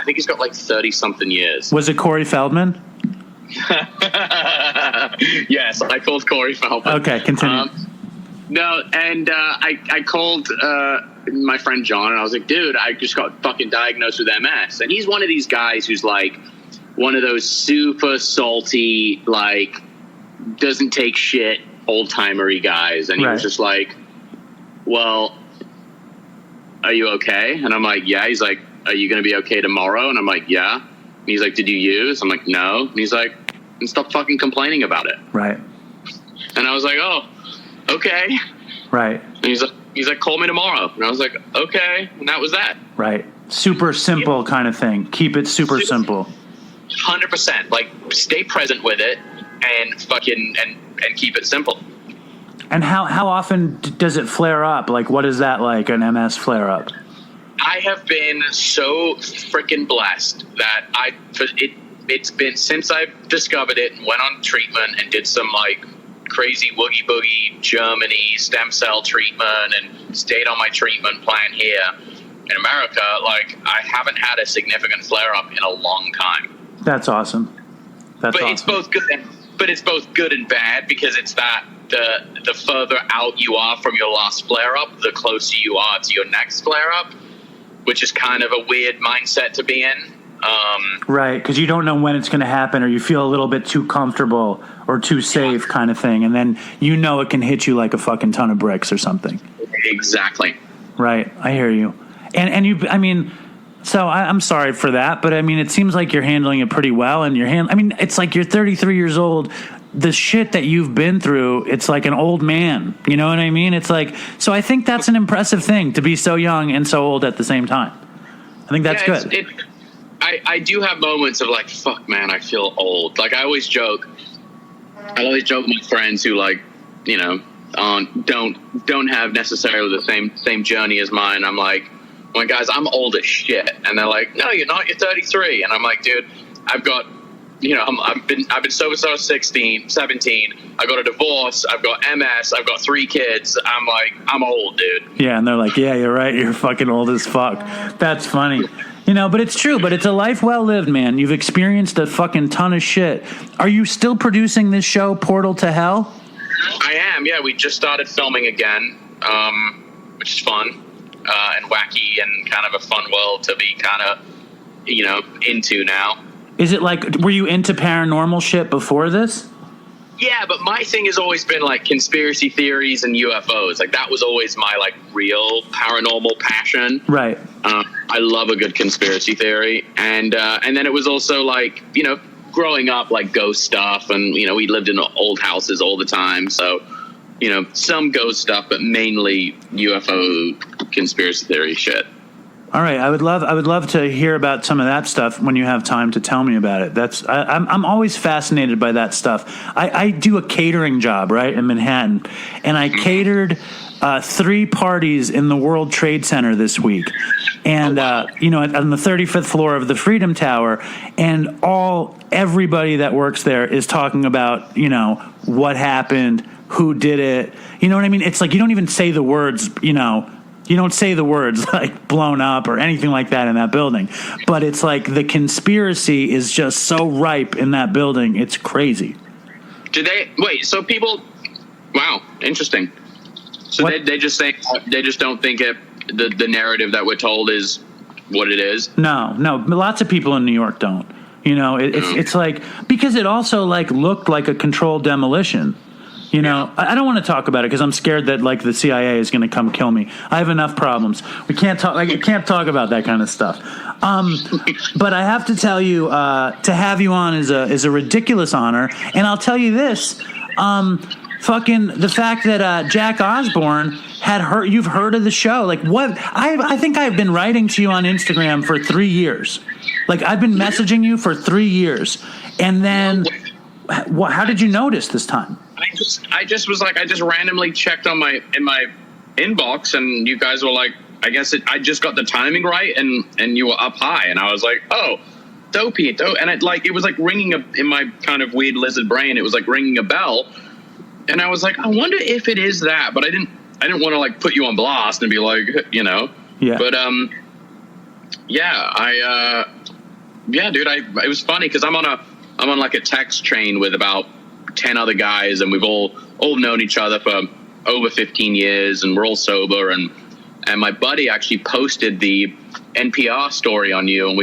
think he's got like 30 something years. Was it Corey Feldman? Yes, I called Corey Feldman. Okay, continue. No, and I called my friend John, and I was like, dude, I just got fucking diagnosed with MS. And he's one of these guys who's like one of those super salty, like, doesn't take shit, old-timery guys. And he was just like, well, are you okay? And I'm like, yeah. He's like, are you going to be okay tomorrow? And I'm like, yeah. And he's like, did you use? I'm like, no. And he's like, and stop fucking complaining about it. Right. And I was like, oh, okay. Right. And he's like, call me tomorrow. And I was like, okay. And that was that. Right. Super simple kind of thing. Keep it super simple. 100%. Like, stay present with it and fucking and keep it simple. And how often does it flare up? Like, what is that like, an MS flare up? I have been so freaking blessed that it's been since I discovered it and went on treatment and did some like crazy woogie boogie Germany stem cell treatment and stayed on my treatment plan here in America. Like, I haven't had a significant flare up in a long time. That's awesome. It's both good, but it's both good and bad, because it's that the further out you are from your last flare up, the closer you are to your next flare up, which is kind of a weird mindset to be in. Right, because you don't know when it's going to happen, or you feel a little bit too comfortable or too safe kind of thing, and then it can hit you like a fucking ton of bricks or something. Exactly. Right, I hear you. And you, so I'm sorry for that, but it seems like you're handling it pretty well, and it's like you're 33 years old. The shit that you've been through, it's like an old man. You know what I mean? It's like, so I think that's an impressive thing, to be so young and so old at the same time. I think that's good. I do have moments of like, fuck, man, I feel old. Like, I always joke with my friends who, like, don't have necessarily the same journey as mine. I'm like, well, guys, I'm old as shit. And they're like, no, you're not, you're 33. And I'm like, dude, I've got, I've been sober since I was 17. I got a divorce. I've got MS. I've got 3 kids. I'm like, I'm old, dude. Yeah. And they're like, yeah, you're right. You're fucking old as fuck. That's funny. But it's true. But it's a life well lived, man. You've experienced a fucking ton of shit. Are you still producing this show, Portal to Hell? I am. Yeah. We just started filming again, which is fun and wacky and kind of a fun world to be kind of, into now. Is it like, were you into paranormal shit before this? Yeah, but my thing has always been like conspiracy theories and UFOs. Like, that was always my like real paranormal passion. Right. I love a good conspiracy theory, and then it was also like, growing up, like ghost stuff, and we lived in old houses all the time, so some ghost stuff, but mainly UFO conspiracy theory shit. All right, I would love to hear about some of that stuff when you have time to tell me about it. I'm always fascinated by that stuff. I do a catering job, right, in Manhattan, and I catered 3 parties in the World Trade Center this week, and on the 35th floor of the Freedom Tower, and everybody that works there is talking about what happened, who did it. You know what I mean? It's like you don't even say the words, You don't say the words like blown up or anything like that in that building. But it's like the conspiracy is just so ripe in that building. It's crazy. So people, wow, interesting. So they just don't think the narrative that we're told is what it is? No. Lots of people in New York don't. It's like, because it also like looked like a controlled demolition. I don't want to talk about it because I'm scared that like the CIA is going to come kill me. I have enough problems. We can't talk about that kind of stuff. But I have to tell you, to have you on is a ridiculous honor. And I'll tell you this, fucking the fact that Jack Osborne you've heard of the show. Like, what? I think I've been writing to you on Instagram for 3 years. Like, I've been messaging you for 3 years. And then, how did you notice this time? I just was like, I just randomly checked in my inbox, and you guys were like, I guess I just got the timing right, and you were up high, and I was like, oh, Dopey, and it was like ringing in my kind of weird lizard brain. It was like ringing a bell, and I was like, I wonder if it is that, but I didn't want to like put you on blast and be like, you know, yeah. But dude, it was funny because I'm on like a text chain with about 10 other guys, and we've all known each other for over 15 years, and we're all sober, and my buddy actually posted the NPR story on you, and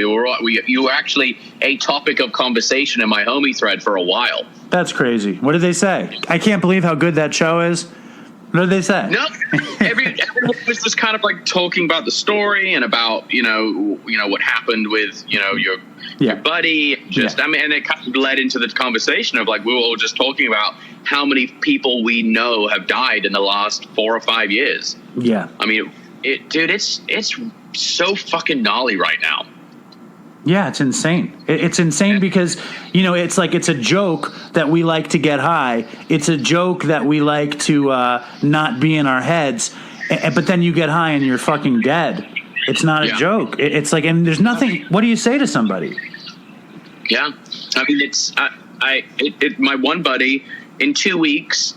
you were actually a topic of conversation in my homie thread for a while. That's crazy. What did they say? I can't believe how good that show is. What did they say? No, everyone was just kind of like talking about the story and about you know what happened with your buddy. I mean, and it kind of led into the conversation of like we were all just talking about how many people we know have died in the last 4 or 5 years. Yeah, I mean, dude, it's so fucking gnarly right now. Yeah, it's insane. It's insane because, it's like it's a joke that we like to get high. It's a joke that we like to not be in our heads. But then you get high and you're fucking dead. It's not a joke. It's like, and there's nothing. What do you say to somebody? Yeah. I mean, my one buddy in 2 weeks,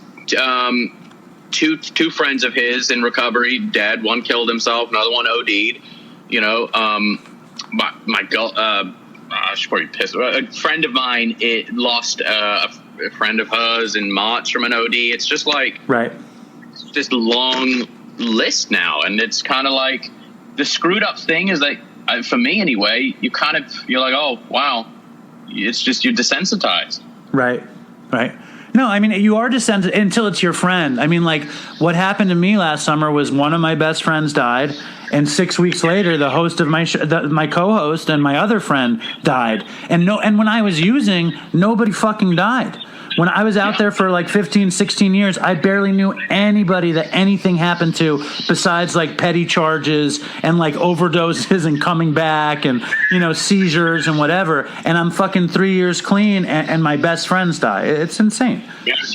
two friends of his in recovery, dead. One killed himself. Another one OD'd, my girl, she's probably pissed. A friend of mine, it lost a friend of hers in March from an OD. It's just like, right. It's just a long list now. And it's kind of like the screwed up thing is like, for me anyway, you're like, oh, wow. It's just, you're desensitized. Right. Right. No, I mean, you are desensitized until it's your friend. I mean, like, what happened to me last summer was one of my best friends died, and 6 weeks later, the host of my co-host and my other friend died. And when I was using, nobody fucking died. When I was out there for like 15, 16 years, I barely knew anybody that anything happened to besides like petty charges and like overdoses and coming back and, seizures and whatever. And I'm fucking 3 years clean and my best friends die. It's insane. Yes.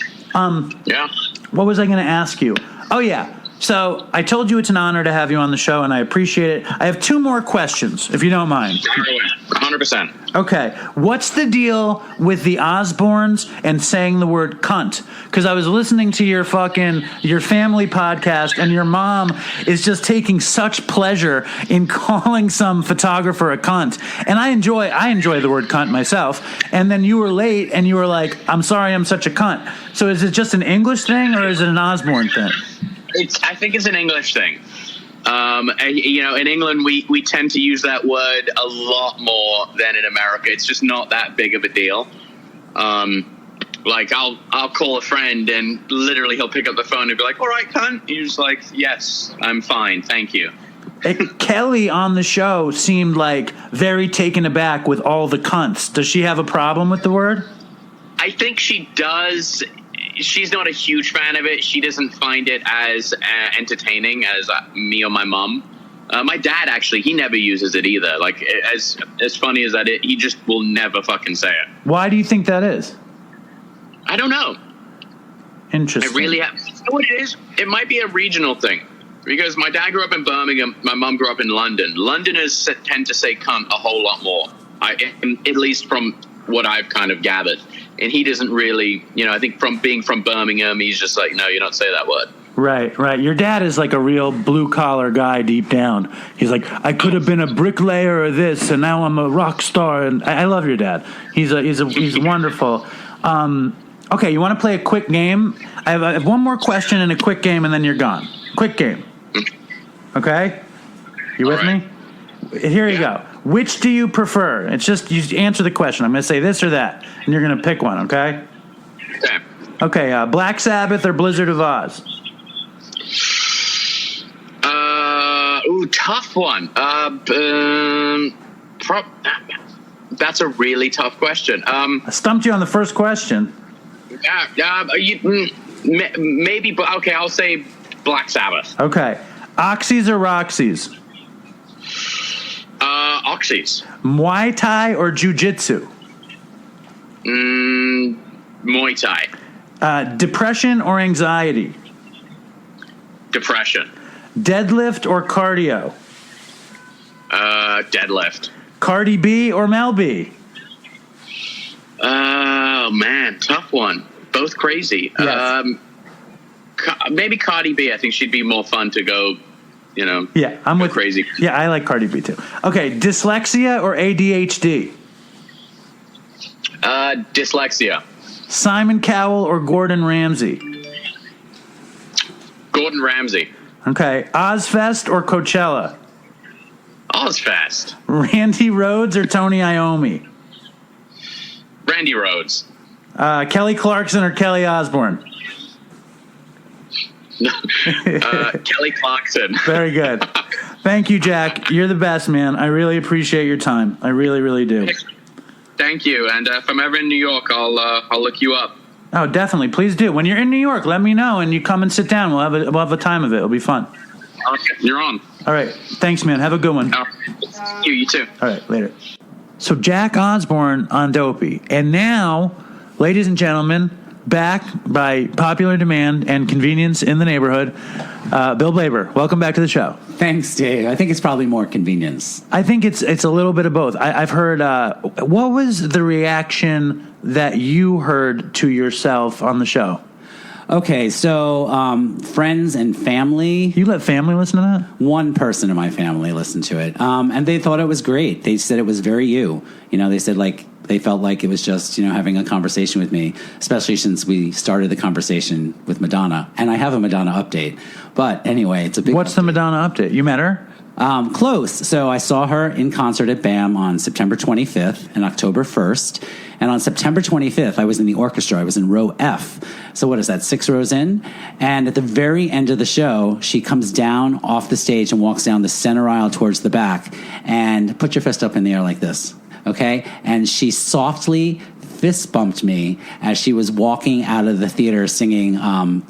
What was I going to ask you? Oh, yeah. So I told you it's an honor to have you on the show, and I appreciate it. I have 2 more questions, if you don't mind. 100%. Okay. What's the deal with the Osbornes and saying the word cunt? Because I was listening to your family podcast, and your mom is just taking such pleasure in calling some photographer a cunt. And I enjoy the word cunt myself. And then you were late, and you were like, I'm sorry I'm such a cunt. So is it just an English thing, or is it an Osborne thing? I think it's an English thing. In England, we tend to use that word a lot more than in America. It's just not that big of a deal. Like I'll call a friend and literally he'll pick up the phone and be like, all right, cunt. And you're just like, yes, I'm fine. Thank you. Kelly on the show seemed like very taken aback with all the cunts. Does she have a problem with the word? I think she does. She's not a huge fan of it. She doesn't find it as entertaining as me or my mom. My dad, actually, he never uses it either. Like, as funny as that is, he just will never fucking say it. Why do you think that is? I don't know. Interesting. I really have. You know what it is? It might be a regional thing. Because my dad grew up in Birmingham. My mom grew up in London. Londoners tend to say cunt a whole lot more. At least from what I've kind of gathered. And he doesn't really, I think from being from Birmingham, he's just like, no, you don't say that word. Right. Your dad is like a real blue-collar guy deep down. He's like, I could have been a bricklayer or this, and now I'm a rock star. And I love your dad. He's wonderful. Okay, you want to play a quick game? I have one more question and a quick game, and then you're gone. Quick game. Okay? You with me? Here you go. Which do you prefer? It's just you answer the question. I'm going to say this or that, and you're going to pick one, okay? Okay, Black Sabbath or Blizzard of Oz? Tough one. That's a really tough question. I stumped you on the first question. Maybe, okay, I'll say Black Sabbath. Okay. Oxys or Roxys? Oxys. Muay Thai or Jiu-Jitsu? Muay Thai. Depression or anxiety? Depression. Deadlift or cardio? Deadlift. Cardi B or Mel B? Oh, man. Tough one. Both crazy. Yes. Maybe Cardi B. I think she'd be more fun to go, Yeah, I'm go with crazy. Yeah, I like Cardi B too. Okay, dyslexia or ADHD? Dyslexia. Simon Cowell or Gordon Ramsay? Gordon Ramsay. Okay, Ozfest or Coachella? Ozfest. Randy Rhoads or Tony Iommi? Randy Rhoads. Kelly Clarkson or Kelly Osborne? Kelly Clarkson. Very good. Thank you, Jack. You're the best, man. I really appreciate your time. I really, really do. Thank you. And if I'm ever in New York, I'll look you up. Oh, definitely. Please do. When you're in New York, let me know, and you come and sit down. We'll have a time of it. It'll be fun. Okay, you're on. All right. Thanks, man. Have a good one. You too. All right, later. So Jack Osborne on Dopey. And now, ladies and gentlemen, back by popular demand and convenience in the neighborhood, Bill Blaber. Welcome back to the show. Thanks, Dave. I think it's probably more convenience. I think it's a little bit of both. I've heard, what was the reaction that you heard to yourself on the show? Okay, so friends and family. You let family listen to that? One person in my family listened to it, and they thought it was great. They said it was very you. They said they felt like it was just having a conversation with me, especially since we started the conversation with Madonna. And I have a Madonna update, but anyway, it's a big. What's the Madonna update? You met her? Close. So I saw her in concert at BAM on September 25th and October 1st. And on September 25th, I was in the orchestra. I was in row F. So what is that, 6 rows in? And at the very end of the show, she comes down off the stage and walks down the center aisle towards the back. And put your fist up in the air like this, okay? And she softly fist bumped me as she was walking out of the theater singing...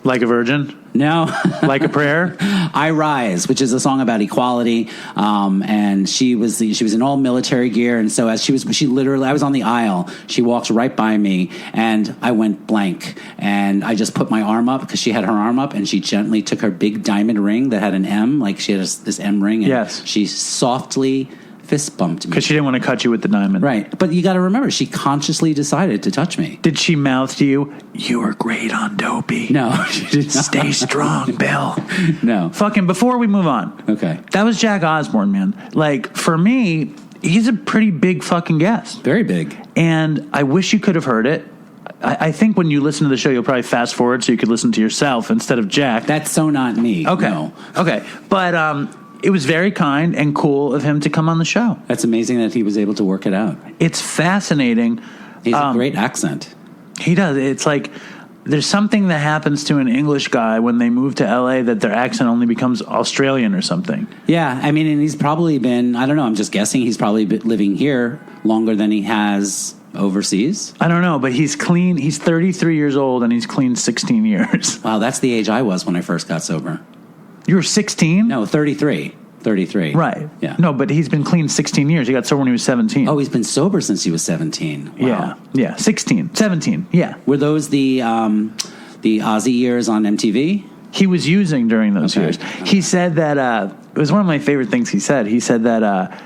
Like a Virgin? No. Like a Prayer? I Rise, which is a song about equality. And she was in all military gear. And so as she literally, I was on the aisle. She walked right by me and I went blank. And I just put my arm up because she had her arm up and she gently took her big diamond ring that had an M, like she had this M ring. And yes. She softly fist bumped me. Because she didn't want to cut you with the diamond. Right. But you got to remember, she consciously decided to touch me. Did she mouth to you, "You were great on Dopey"? No. She did not. Stay strong, Bill. No. Fucking before we move on. Okay. That was Jack Osborne, man. Like, for me, he's a pretty big fucking guest. Very big. And I wish you could have heard it. I think when you listen to the show, you'll probably fast forward so you could listen to yourself instead of Jack. That's so not me. Okay. No. Okay. But it was very kind and cool of him to come on the show. That's amazing that he was able to work it out. It's fascinating. He's a great accent. He does. It's like there's something that happens to an English guy when they move to LA that their accent only becomes Australian or something. Yeah, I mean, and he's probably been, I don't know, I'm just guessing, he's probably been living here longer than he has overseas. I don't know, but he's clean. He's 33 years old and he's clean 16 years. Wow, that's the age I was when I first got sober. You were 16? No, 33. 33. Right. Yeah. No, but he's been clean 16 years. He got sober when he was 17. Oh, he's been sober since he was 17. Wow. Yeah. Yeah. 16. 17. Yeah. Were those the Aussie years on MTV? He was using during those years. He said that, it was one of my favorite things he said. He said that,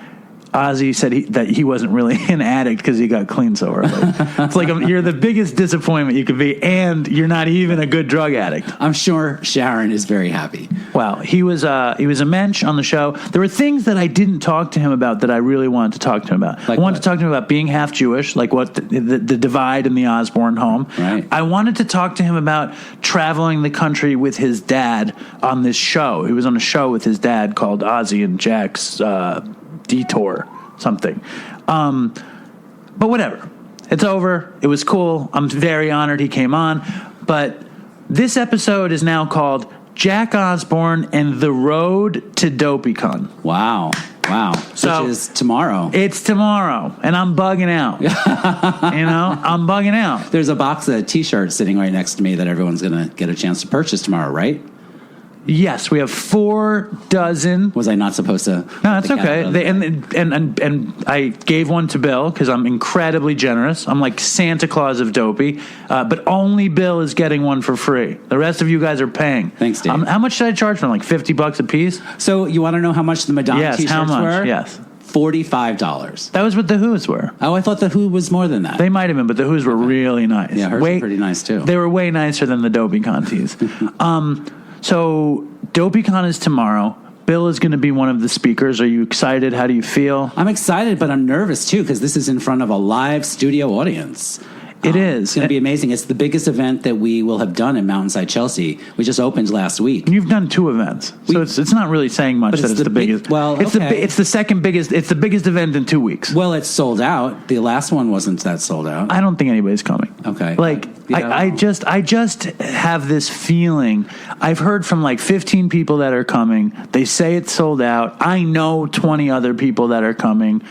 Ozzy said that he wasn't really an addict because he got clean sober. It's like you're the biggest disappointment you could be, and you're not even a good drug addict. I'm sure Sharon is very happy. Well, he was a mensch on the show. There were things that I didn't talk to him about that I really wanted to talk to him about. Like I wanted what? to talk to him about being half Jewish, like what the divide in the Osborne home. Right. I wanted to talk to him about traveling the country with his dad on this show. He was on a show with his dad called Ozzy and Jack's Detour something. But whatever. It's over. It was cool. I'm very honored he came on. But this episode is now called Jack Osborne and the Road to DOPEYCON. Wow. So, which is tomorrow. It's tomorrow, and I'm bugging out. I'm bugging out. There's a box of T-shirts sitting right next to me that everyone's going to get a chance to purchase tomorrow, right? Yes, we have 4 dozen. Was I not supposed to? No, that's okay. And I gave one to Bill because I'm incredibly generous. I'm like Santa Claus of Dopey, but only Bill is getting one for free. The rest of you guys are paying. Thanks, Dave. How much did I charge for them? Like $50 a piece? So you want to know how much the Madonna Yes, t-shirts how much? were? Yes. $45. That was what the Who's were. Oh, I thought the Who was more than that. They might have been, but the Who's were really nice. Yeah, hers were pretty nice too. They were way nicer than the DOPEYCON tees. So DOPEYCON is tomorrow. Bill is going to be one of the speakers. Are you excited? How do you feel? I'm excited, but I'm nervous too because this is in front of a live studio audience. It is. It's going to be amazing. It's the biggest event that we will have done in Mountainside, Chelsea. We just opened last week. You've done 2 events, so it's not really saying much that it's the biggest. Well, it's the second biggest. It's the biggest event in 2 weeks. Well, it's sold out. The last one wasn't that sold out. I don't think anybody's coming. Okay. Like I just have this feeling. I've heard from like 15 people that are coming. They say it's sold out. I know 20 other people that are coming.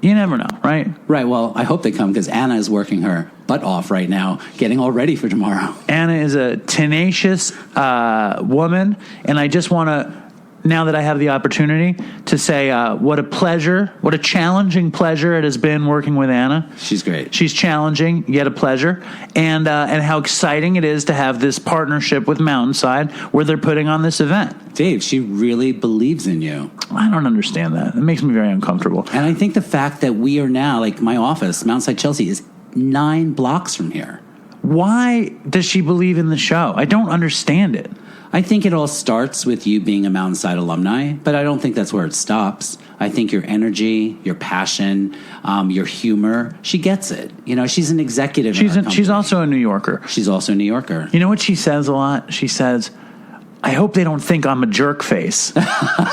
You never know, right? Right. Well, I hope they come because Anna is working her butt off right now, getting all ready for tomorrow. Anna is a tenacious woman, and I just want to, now that I have the opportunity, to say what a pleasure, what a challenging pleasure it has been working with Anna. She's great. She's challenging, yet a pleasure, and how exciting it is to have this partnership with Mountainside where they're putting on this event. Dave, she really believes in you. I don't understand that. It makes me very uncomfortable. And I think the fact that we are now, like my office, Mountainside Chelsea, is 9 blocks from here. Why does she believe in the show? I don't understand it. I think it all starts with you being a Mountainside alumni, but I don't think that's where it stops. I think your energy, your passion, your humor, she gets it. You know, she's an executive. She's also a New Yorker. She's also a New Yorker. You know what she says a lot? She says, I hope they don't think I'm a jerk face.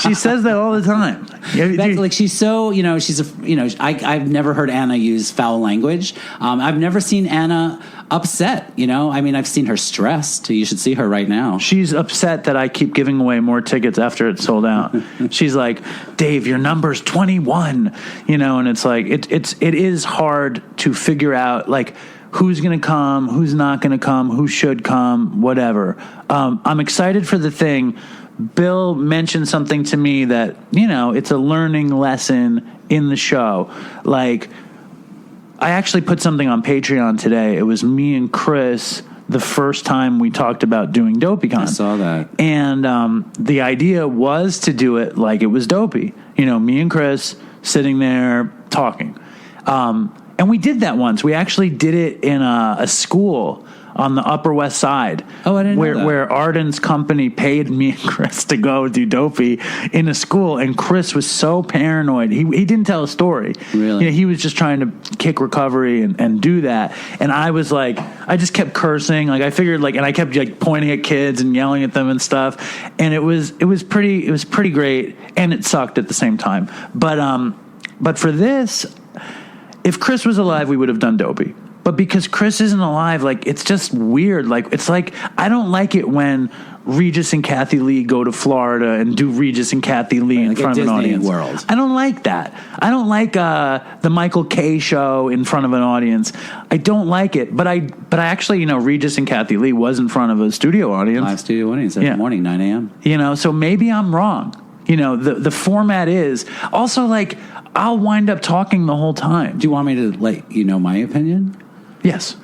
She says that all the time. That's like she's so, I've never heard Anna use foul language. I've never seen Anna upset, I mean, I've seen her stressed. You should see her right now. She's upset that I keep giving away more tickets after it's sold out. She's like, Dave, your number's 21, and it's like, it is hard to figure out, like, who's going to come, who's not going to come, who should come, whatever. I'm excited for the thing. Bill mentioned something to me that, it's a learning lesson in the show. Like, I actually put something on Patreon today. It was me and Chris the first time we talked about doing DOPEYCON. I saw that. And the idea was to do it like it was Dopey. Me and Chris sitting there talking. And we did that once. We actually did it in a school on the Upper West Side. Oh, I didn't know that. Where Arden's company paid me and Chris to go do Dopey in a school, and Chris was so paranoid. He didn't tell a story. Really? He was just trying to kick recovery and do that. And I was like, I just kept cursing. Like I figured, and I kept pointing at kids and yelling at them and stuff. And it was pretty great, and it sucked at the same time. But for this, if Chris was alive, we would have done Dopey. But because Chris isn't alive, it's just weird. I don't like it when Regis and Kathy Lee go to Florida and do Regis and Kathy Lee in front of an audience. World. I don't like that. I don't like the Michael Kay show in front of an audience. I don't like it. But I actually, Regis and Kathy Lee was in front of a studio audience. Live studio audience every morning, 9 a.m. So maybe I'm wrong. The format is also I'll wind up talking the whole time. Do you want me to let you know my opinion? Yes.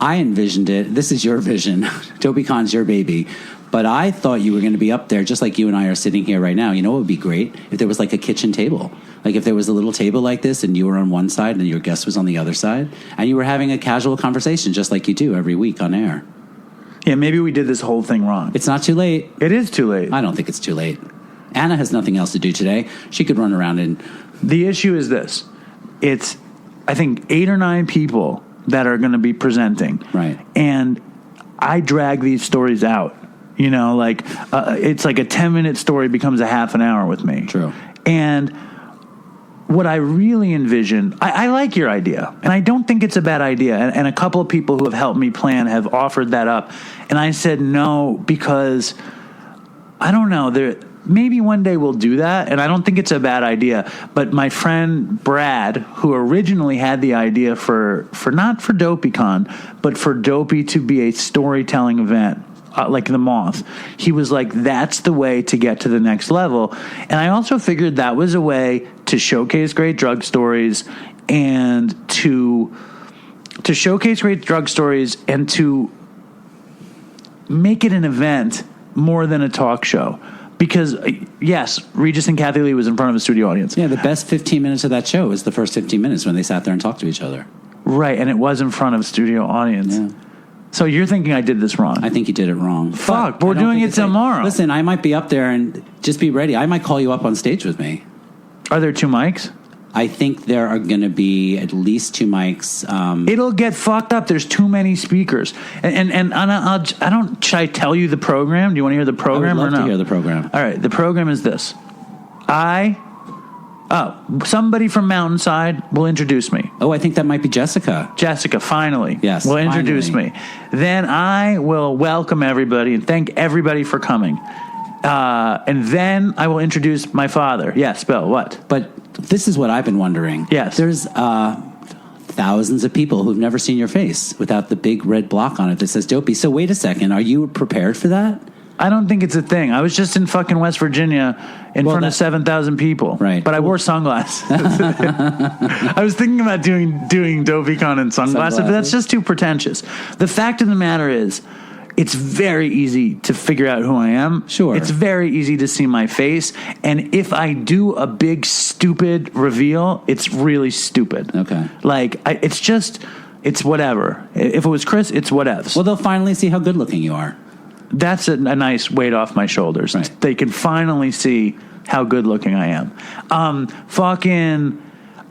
I envisioned it. This is your vision. DOPEYCON's your baby. But I thought you were going to be up there just like you and I are sitting here right now. You know what would be great? If there was a kitchen table. If there was a little table like this and you were on one side and your guest was on the other side. And you were having a casual conversation just like you do every week on air. Yeah, maybe we did this whole thing wrong. It's not too late. It is too late. I don't think it's too late. Anna has nothing else to do today. She could run around and... The issue is this. It's, I think, 8 or 9 people that are going to be presenting. Right. And I drag these stories out. It's like a 10-minute story becomes a half an hour with me. True. And what I really envision, I like your idea, and I don't think it's a bad idea. And a couple of people who have helped me plan have offered that up. And I said no because, I don't know, maybe one day we'll do that, and I don't think it's a bad idea. But my friend Brad, who originally had the idea for not for DOPEYCON, but for Dopey to be a storytelling event, like the moth. He was like, that's the way to get to the next level. And I also figured that was a way to showcase great drug stories and to showcase great drug stories and to make it an event more than a talk show. Because, yes, Regis and Kathy Lee was in front of a studio audience. Yeah, the best 15 minutes of that show was the first 15 minutes when they sat there and talked to each other. Right, and it was in front of a studio audience. Yeah. So you're thinking I did this wrong. I think you did it wrong. Fuck, but we're doing it tomorrow. Listen, I might be up there, and just be ready. I might call you up on stage with me. Are there 2 mics? I think there are going to be at least 2 mics. It'll get fucked up. There's too many speakers. And should I tell you the program? Do you want to hear the program I would or love no? to hear the program. All right, the program is this. Somebody from Mountainside will introduce me. Oh, I think that might be Jessica. Jessica, finally. Yes, will introduce finally. me. Then I will welcome everybody and thank everybody for coming. And then I will introduce my father. Yes, Bill, what? But this is what I've been wondering. Yes. There's thousands of people who've never seen your face without the big red block on it that says Dopey. So wait a second. Are you prepared for that? I don't think it's a thing. I was just in fucking West Virginia in front of 7,000 people. Right. But I wore sunglasses. I was thinking about doing DOPEYCON in sunglasses, but that's just too pretentious. The fact of the matter is, it's very easy to figure out who I am. Sure. It's very easy to see my face. And if I do a big, stupid reveal, it's really stupid. Okay. Like, it's whatever. If it was Chris, it's whatevs. Well, they'll finally see how good looking you are. That's a nice weight off my shoulders. Right. They can finally see how good looking I am. I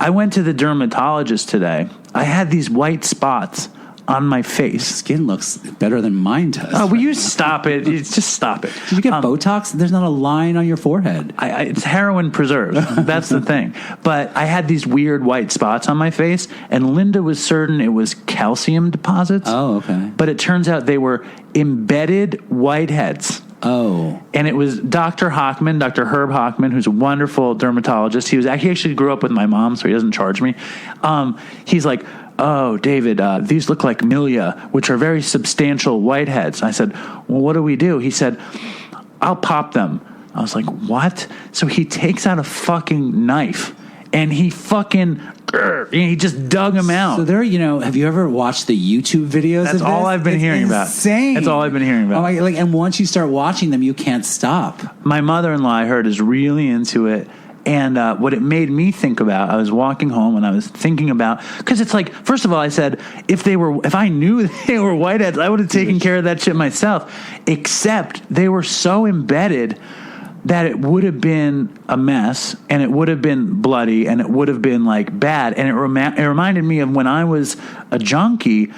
went to the dermatologist today. I had these white spots on my face. Skin looks better than mine does. Oh, will you stop it? Just stop it. Did you get Botox? There's not a line on your forehead. It's heroin preserved. That's the thing. But I had these weird white spots on my face, and Linda was certain it was calcium deposits. Oh, okay. But it turns out they were embedded whiteheads. Oh. And it was Dr. Hockman, Dr. Herb Hockman, who's a wonderful dermatologist. He actually grew up with my mom, so he doesn't charge me. He's like, oh, David, these look like milia, which are very substantial whiteheads. I said, well, what do we do? He said, I'll pop them. I was like, what? So he takes out a fucking knife and he just dug them out. So there, have you ever watched the YouTube videos That's of this? all I've been hearing about. Insane. That's all I've been hearing about. Oh, and once you start watching them, you can't stop. My mother-in-law, I heard, is really into it. And what it made me think about, I was walking home and I was thinking about, because it's like, first of all, I said, if I knew they were whiteheads, I would have taken care of that shit myself. Except they were so embedded that it would have been a mess and it would have been bloody and it would have been like bad. And it reminded me of when I was a junkie,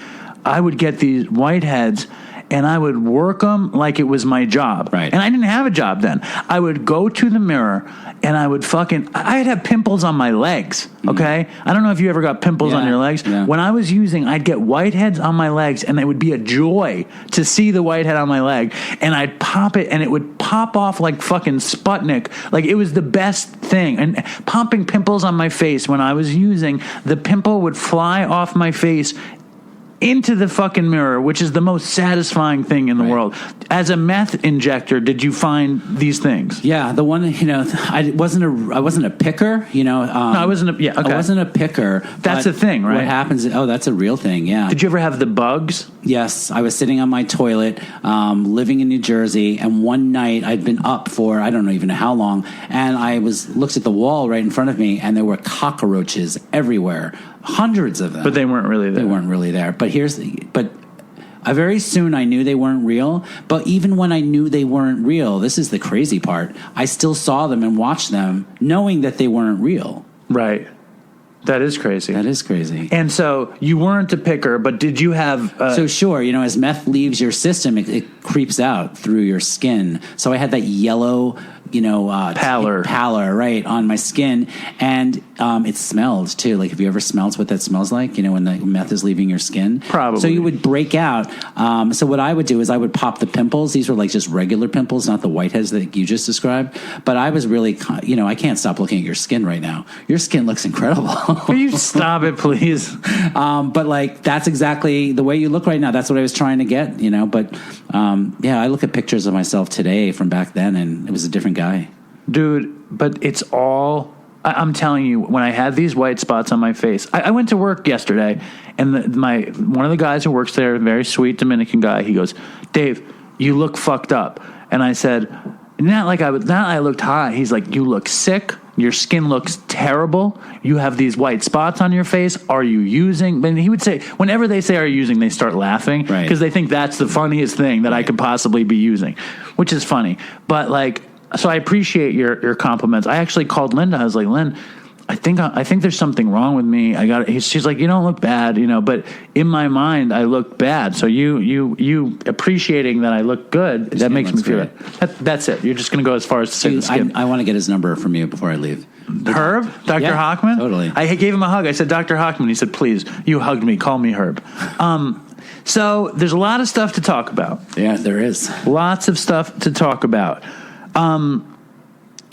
I would get these whiteheads and I would work them like it was my job. Right. And I didn't have a job then. I would go to the mirror and I would I'd have pimples on my legs, okay? I don't know if you ever got pimples on your legs. Yeah. When I was I'd get whiteheads on my legs and it would be a joy to see the whitehead on my leg. And I'd pop it and it would pop off like fucking Sputnik. Like it was the best thing. And popping pimples on my face when I was the pimple would fly off my face into the fucking mirror, which is the most satisfying thing in the world. As a meth injector, did you find these things? Yeah, the one, I wasn't a picker, No, I wasn't okay. I wasn't a picker. That's a thing, right? What happens, that's a real thing, yeah. Did you ever have the bugs? Yes, I was sitting on my toilet, living in New Jersey, and one night I'd been up for, I don't even know how long, and I looked at the wall right in front of me, and there were cockroaches everywhere. Hundreds of them. But they weren't really there. They weren't really there. But very soon I knew they weren't real. But even when I knew they weren't real, this is the crazy part, I still saw them and watched them knowing that they weren't real. Right. That is crazy. That is crazy. And so you weren't a picker, but did you have... So sure, as meth leaves your system, it creeps out through your skin. So I had that yellow... pallor right on my skin, and it smelled too. Like, have you ever smelled what that smells like? You know, when the meth is leaving your skin? Probably. So you would break out. So what I would do is I would pop the pimples. These were like just regular pimples, not the whiteheads that you just described. But I was really, you know, I can't stop looking at your skin right now. Your skin looks incredible. Will you stop it, please? But like, that's exactly the way you look right now. That's what I was trying to get, you know. But yeah, I look at pictures of myself today from back then, and it was a different guy. Dude, but it's all... I'm telling you, when I had these white spots on my face, I went to work yesterday, and one of the guys who works there, a very sweet Dominican guy, he goes, "Dave, you look fucked up." And I said, not I looked hot. He's like, "You look sick. Your skin looks terrible. You have these white spots on your face. Are you using?" And he would say, whenever they say "are you using," they start laughing because they think that's the funniest thing that I could possibly be using, which is funny. But like, so I appreciate your compliments. I actually called Linda. I was like, "Lynn, I think there's something wrong with me." She's like, "You don't look bad, you know," but in my mind, I look bad. So you appreciating that I look good, that makes me feel good. That's it. You're just going to go as far as to say the skin. I want to get his number from you before I leave. Herb? Dr. Yeah, Hochman? totally. I gave him a hug. I said, "Dr. Hochman." He said, "Please, you hugged me. Call me Herb." So there's a lot of stuff to talk about. Yeah, there is. Lots of stuff to talk about.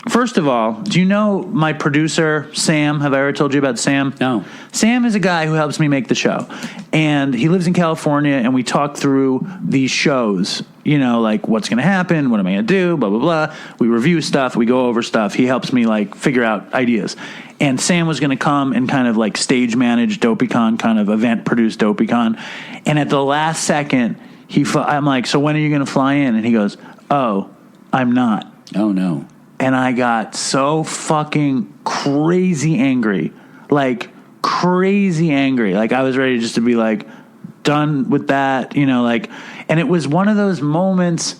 First of all, do you know my producer, Sam? Have I ever told you about Sam? No. Sam is a guy who helps me make the show. And he lives in California, and we talk through these shows. You know, like, what's going to happen? What am I going to do? Blah, blah, blah. We review stuff. We go over stuff. He helps me, like, figure out ideas. And Sam was going to come and kind of, like, stage manage DOPEYCON, kind of event produce DOPEYCON. And at the last second, I'm like, "So when are you going to fly in?" And he goes, "Oh, I'm not." Oh, no. And I got so fucking crazy angry. Like, crazy angry. Like, I was ready just to be, like, done with that, you know, like, and it was one of those moments,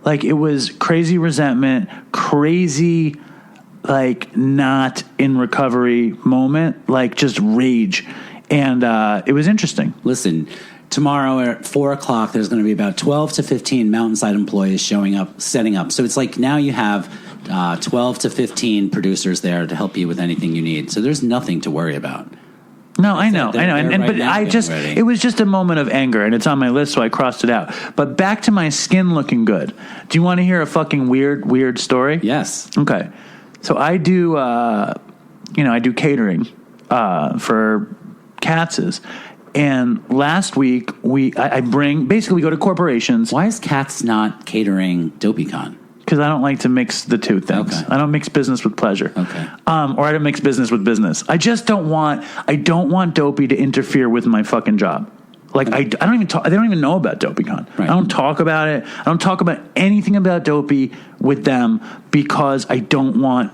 like, it was crazy resentment, crazy, like, not in recovery moment, like, just rage. And it was interesting. Listen, tomorrow at 4 o'clock, there's going to be about 12 to 15 Mountainside employees showing up, setting up. So it's like now you have 12 to 15 producers there to help you with anything you need. So there's nothing to worry about. No, I know. But now I just, ready. it was just a moment of anger, and it's on my list, so I crossed it out. But back to my skin looking good. Do you want to hear a fucking weird story? Yes. Okay. So I do, I do catering for Katz's. And last week, we go to corporations. Why is Katz not catering DOPEYCON? Because I don't like to mix the two things. Okay. I don't mix business with pleasure. Okay. Or I don't mix business with business. I don't want Dopey to interfere with my fucking job. Like, I don't even talk, they don't even know about DOPEYCON. Right. I don't talk about it. I don't talk about anything about Dopey with them because I don't want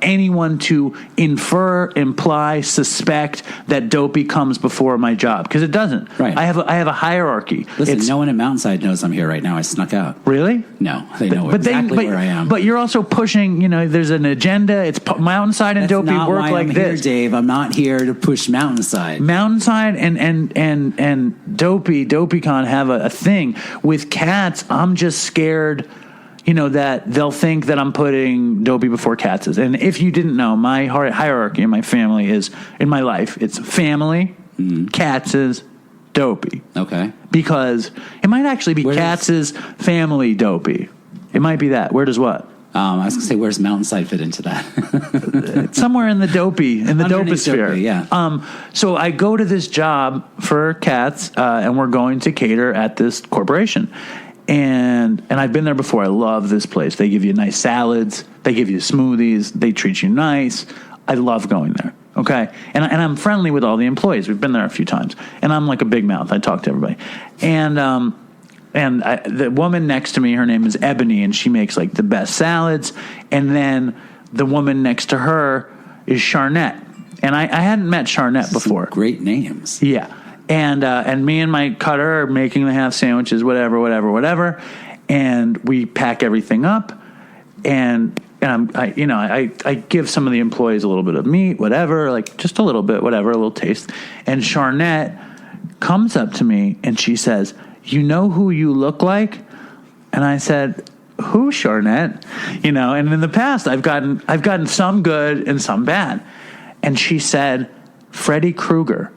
anyone to infer, imply, suspect that Dopey comes before my job, because it doesn't. Right. I have a hierarchy. Listen, no one at Mountainside knows I'm here right now. I snuck out. Really? No, they know exactly where I am. But you're also pushing, there's an agenda. It's Mountainside and That's Dopey not work why like I'm this. here, Dave. I'm not here to push Mountainside. Mountainside and DOPEYCON have a thing. With Katz, I'm just scared, that they'll think that I'm putting Dopey before Katz's. And if you didn't know, my hierarchy in my family is, in my life, it's family, Katz's, Dopey. Okay. Because it might actually be Katz's, family, Dopey. It might be that. Where does what? I was going to say, where's Mountainside fit into that? Somewhere in the Dopey, in the Doposphere. Dopey, yeah. So I go to this job for Katz, and we're going to cater at this corporation. And I've been there before. I love this place. They give you nice salads. They give you smoothies. They treat you nice. I love going there. Okay. And I'm friendly with all the employees. We've been there a few times. And I'm like a big mouth. I talk to everybody. And the woman next to me, her name is Ebony, and she makes like the best salads. And then the woman next to her is Charnette. And I hadn't met Charnette before. Some great names. Yeah. And me and my cutter are making the half sandwiches, whatever. And we pack everything up, and I give some of the employees a little bit of meat, whatever, like just a little bit, whatever, a little taste. And Charnette comes up to me and she says, "You know who you look like?" And I said, "Who, Charnette?" And in the past I've gotten some good and some bad. and she said, Freddy Krueger.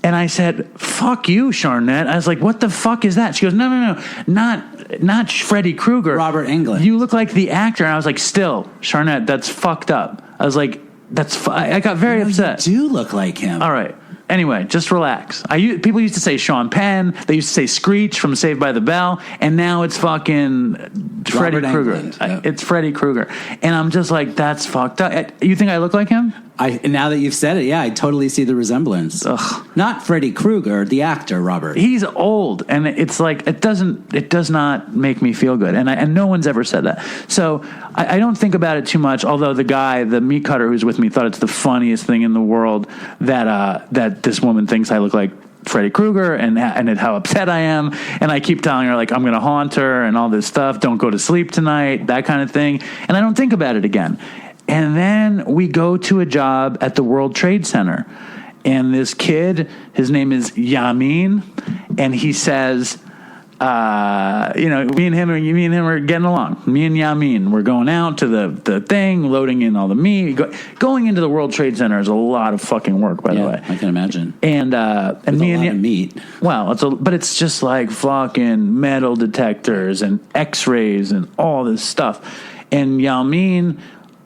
And I said, fuck you, Charnette. I was like, what the fuck is that? She goes, no, not Freddy Krueger. Robert Englund. You look like the actor. And I was like, still, Charnette, that's fucked up. I was like, I got very upset. You do look like him. All right. Anyway, just relax. People used to say Sean Penn. They used to say Screech from Saved by the Bell. And now it's fucking Freddy Krueger. Yep. It's Freddy Krueger. And I'm just like, that's fucked up. You think I look like him? Now that you've said it, yeah, I totally see the resemblance. Ugh. Not Freddy Krueger, the actor, Robert. He's old, and it's like it does not make me feel good, and no one's ever said that. So I don't think about it too much. Although the meat cutter who's with me thought it's the funniest thing in the world that this woman thinks I look like Freddy Krueger and how upset I am, and I keep telling her like I'm going to haunt her and all this stuff. Don't go to sleep tonight, that kind of thing, and I don't think about it again. And then we go to a job at the World Trade Center. And this kid, his name is Yamin, and he says, me and him are getting along. Me and Yamin, we're going out to the thing, loading in all the meat. Going into the World Trade Center is a lot of fucking work, by the way. I can imagine. And With me a and lot of meat. Well, but it's just like fucking metal detectors and X-rays and all this stuff. And Yamin,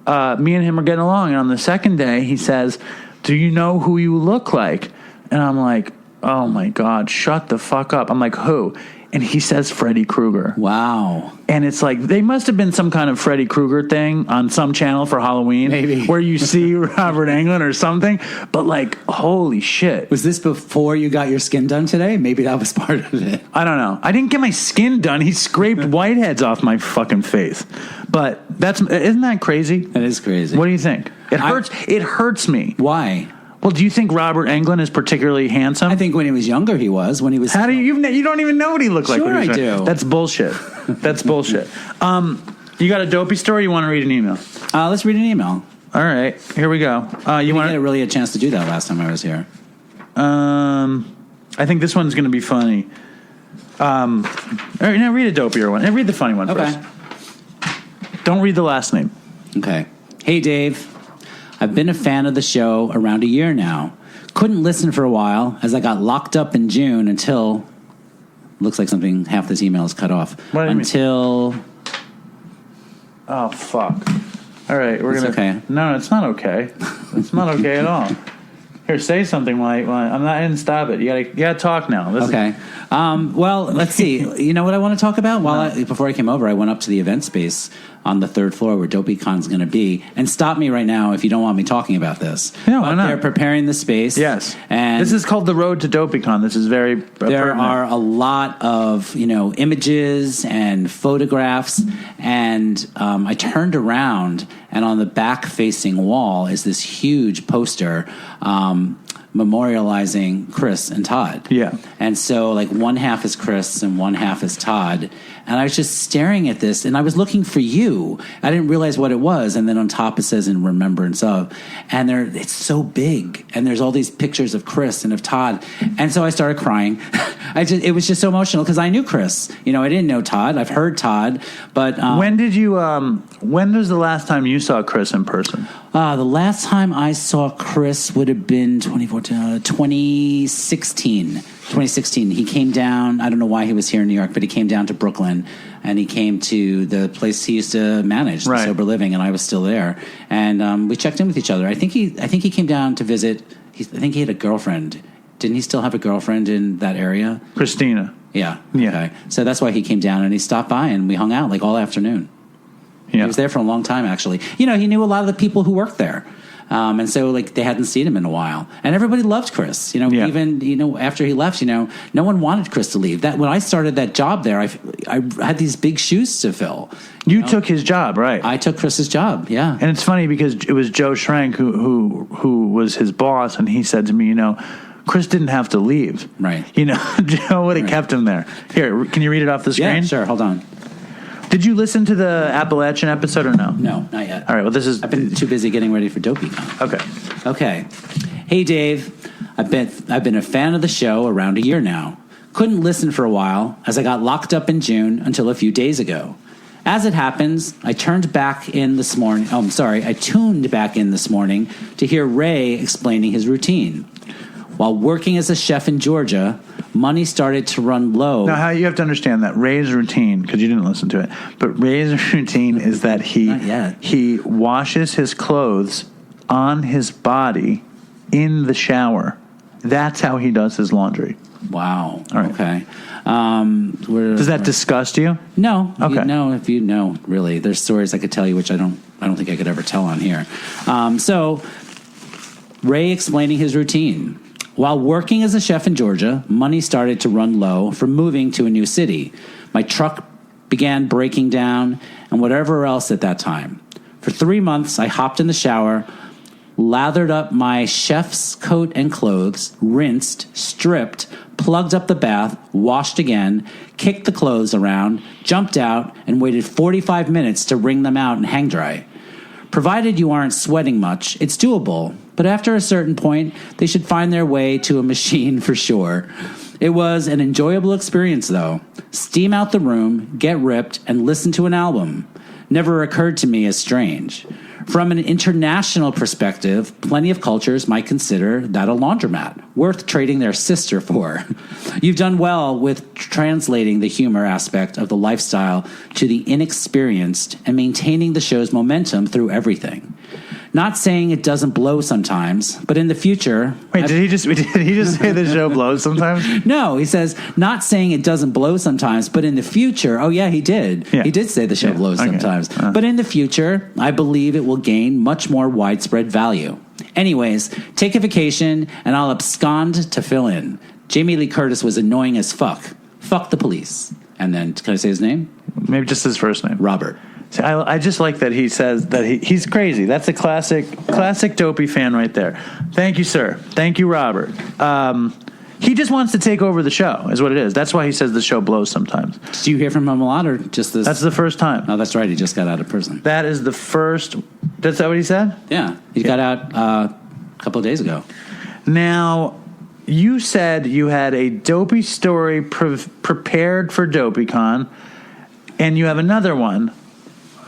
me and him are getting along, and on the second day, he says, do you know who you look like? And I'm like, oh my God, shut the fuck up. I'm like, who? And he says Freddy Krueger. Wow. And it's like, they must have been some kind of Freddy Krueger thing on some channel for Halloween. Maybe. Where you see Robert Englund or something. But like, holy shit. Was this before you got your skin done today? Maybe that was part of it. I don't know. I didn't get my skin done. He scraped whiteheads off my fucking face. But isn't that crazy? That is crazy. What do you think? It hurts. It hurts me. Why? Well, do you think Robert Englund is particularly handsome? I think when he was younger, he was. When he was, how do you don't even know what he looked like? Sure, when he was I young. do. That's bullshit. That's bullshit. You got a dopey story? You want to read an email? Let's read an email. All right, here we go. You want to really a chance to do that last time I was here. I think this one's going to be funny. All right, now read a dopier one. Read the funny one first. Don't read the last name. Okay. Hey, Dave. I've been a fan of the show around a year now. Couldn't listen for a while as I got locked up in June until... Looks like half this email is cut off. What do you mean? Oh, fuck. All right, we're going to... okay. No, it's not okay. It's not okay at all. Here, say something like I didn't stop it. You gotta talk now. Okay. Well, let's see. You know what I want to talk about? Before I came over, I went up to the event space on the third floor where DOPEYCON's going to be. And stop me right now if you don't want me talking about this. No, why not? They're preparing the space. Yes. And this is called the Road to DOPEYCON. This is very there are a lot of images and photographs. And I turned around, and on the back-facing wall is this huge poster memorializing Chris and Todd. Yeah. And so, like, one half is Chris and one half is Todd. And I was just staring at this, and I was looking for you. I didn't realize what it was. And then on top it says in remembrance of. And it's so big. And there's all these pictures of Chris and of Todd. And so I started crying. It was just so emotional because I knew Chris. I didn't know Todd. I've heard Todd. But when was the last time you saw Chris in person? The last time I saw Chris would have been 2016. 2016. He came down. I don't know why he was here in New York, but he came down to Brooklyn, and he came to the place he used to manage, the Sober Living, and I was still there. And we checked in with each other. I think he came down to visit. I think he had a girlfriend. Didn't he still have a girlfriend in that area? Christina. Yeah. Yeah. Okay. So that's why he came down, and he stopped by, and we hung out like all afternoon. Yeah. He was there for a long time, actually. He knew a lot of the people who worked there. And so, like, they hadn't seen him in a while. And everybody loved Chris. Even, after he left, no one wanted Chris to leave. That when I started that job there, I had these big shoes to fill. You took his job, right? I took Chris's job, yeah. And it's funny because it was Joe Schrank who was his boss, and he said to me, Chris didn't have to leave. Right. Joe would have kept him there. Here, can you read it off the screen? Yeah, sure. Hold on. Did you listen to the Appalachian episode or no? No, not yet. All right, well, I've been too busy getting ready for DOPEYCON. Okay. Hey, Dave. I've been a fan of the show around a year now. Couldn't listen for a while as I got locked up in June until a few days ago. As it happens, I tuned back in this morning to hear Ray explaining his routine. While working as a chef in Georgia, money started to run low. Now, you have to understand that Ray's routine, because you didn't listen to it, but Ray's routine is that he washes his clothes on his body in the shower. That's how he does his laundry. Wow. All right. Okay. Does that disgust you? No. Okay. If you know, really, there's stories I could tell you which I don't think I could ever tell on here. So, Ray explaining his routine. While working as a chef in Georgia, money started to run low from moving to a new city. My truck began breaking down and whatever else at that time. For 3 months, I hopped in the shower, lathered up my chef's coat and clothes, rinsed, stripped, plugged up the bath, washed again, kicked the clothes around, jumped out, and waited 45 minutes to wring them out and hang dry. Provided you aren't sweating much, it's doable, but after a certain point, they should find their way to a machine for sure. It was an enjoyable experience, though. Steam out the room, get ripped, and listen to an album. Never occurred to me as strange. From an international perspective, plenty of cultures might consider that a laundromat, worth trading their sister for. You've done well with translating the humor aspect of the lifestyle to the inexperienced and maintaining the show's momentum through everything. Not saying it doesn't blow sometimes, but in the future... Wait, did he just say the show blows sometimes? No, he says, not saying it doesn't blow sometimes, but in the future... Oh, yeah, he did. Yeah. He did say the show blows sometimes. But in the future, I believe it will gain much more widespread value. Anyways, take a vacation, and I'll abscond to fill in. Jamie Lee Curtis was annoying as fuck. Fuck the police. And then, can I say his name? Maybe just his first name. Robert. See, I just like that he says that he's crazy. That's a classic Dopey fan right there. Thank you, sir. Thank you, Robert. He just wants to take over the show, is what it is. That's why he says the show blows sometimes. Do you hear from him a lot, or just this? That's the first time. Oh, that's right. He just got out of prison. That is the first. That's that what he said? Yeah. He got out a couple of days ago. Now, you said you had a Dopey story prepared for DOPEYCON, and you have another one.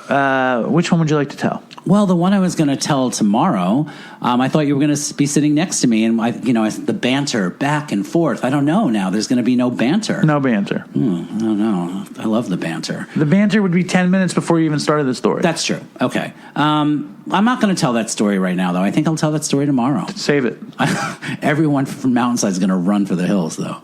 Which one would you like to tell? Well, the one I was going to tell tomorrow, I thought you were going to be sitting next to me, and the banter back and forth. I don't know now. There's going to be no banter. No banter. I don't know. I love the banter. The banter would be 10 minutes before you even started the story. That's true. Okay. I'm not going to tell that story right now, though. I think I'll tell that story tomorrow. Save it. Everyone from Mountainside is going to run for the hills, though.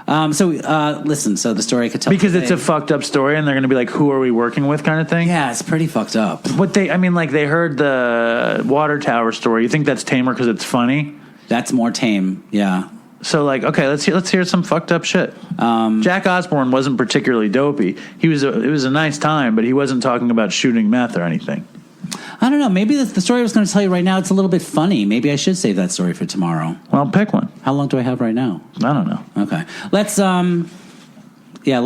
Listen, so the story I could tell because today, it's a fucked up story, and they're going to be like, who are we working with kind of thing? Yeah, it's pretty fucked up. They heard the water tower story. You think that's tamer because it's funny? That's more tame, yeah. So, okay, let's hear some fucked up shit. Jack Osborne wasn't particularly dopey. It was a nice time, but he wasn't talking about shooting meth or anything. I don't know. Maybe the story I was going to tell you right now, it's a little bit funny. Maybe I should save that story for tomorrow. Well, pick one. How long do I have right now? I don't know. Okay. Let's, let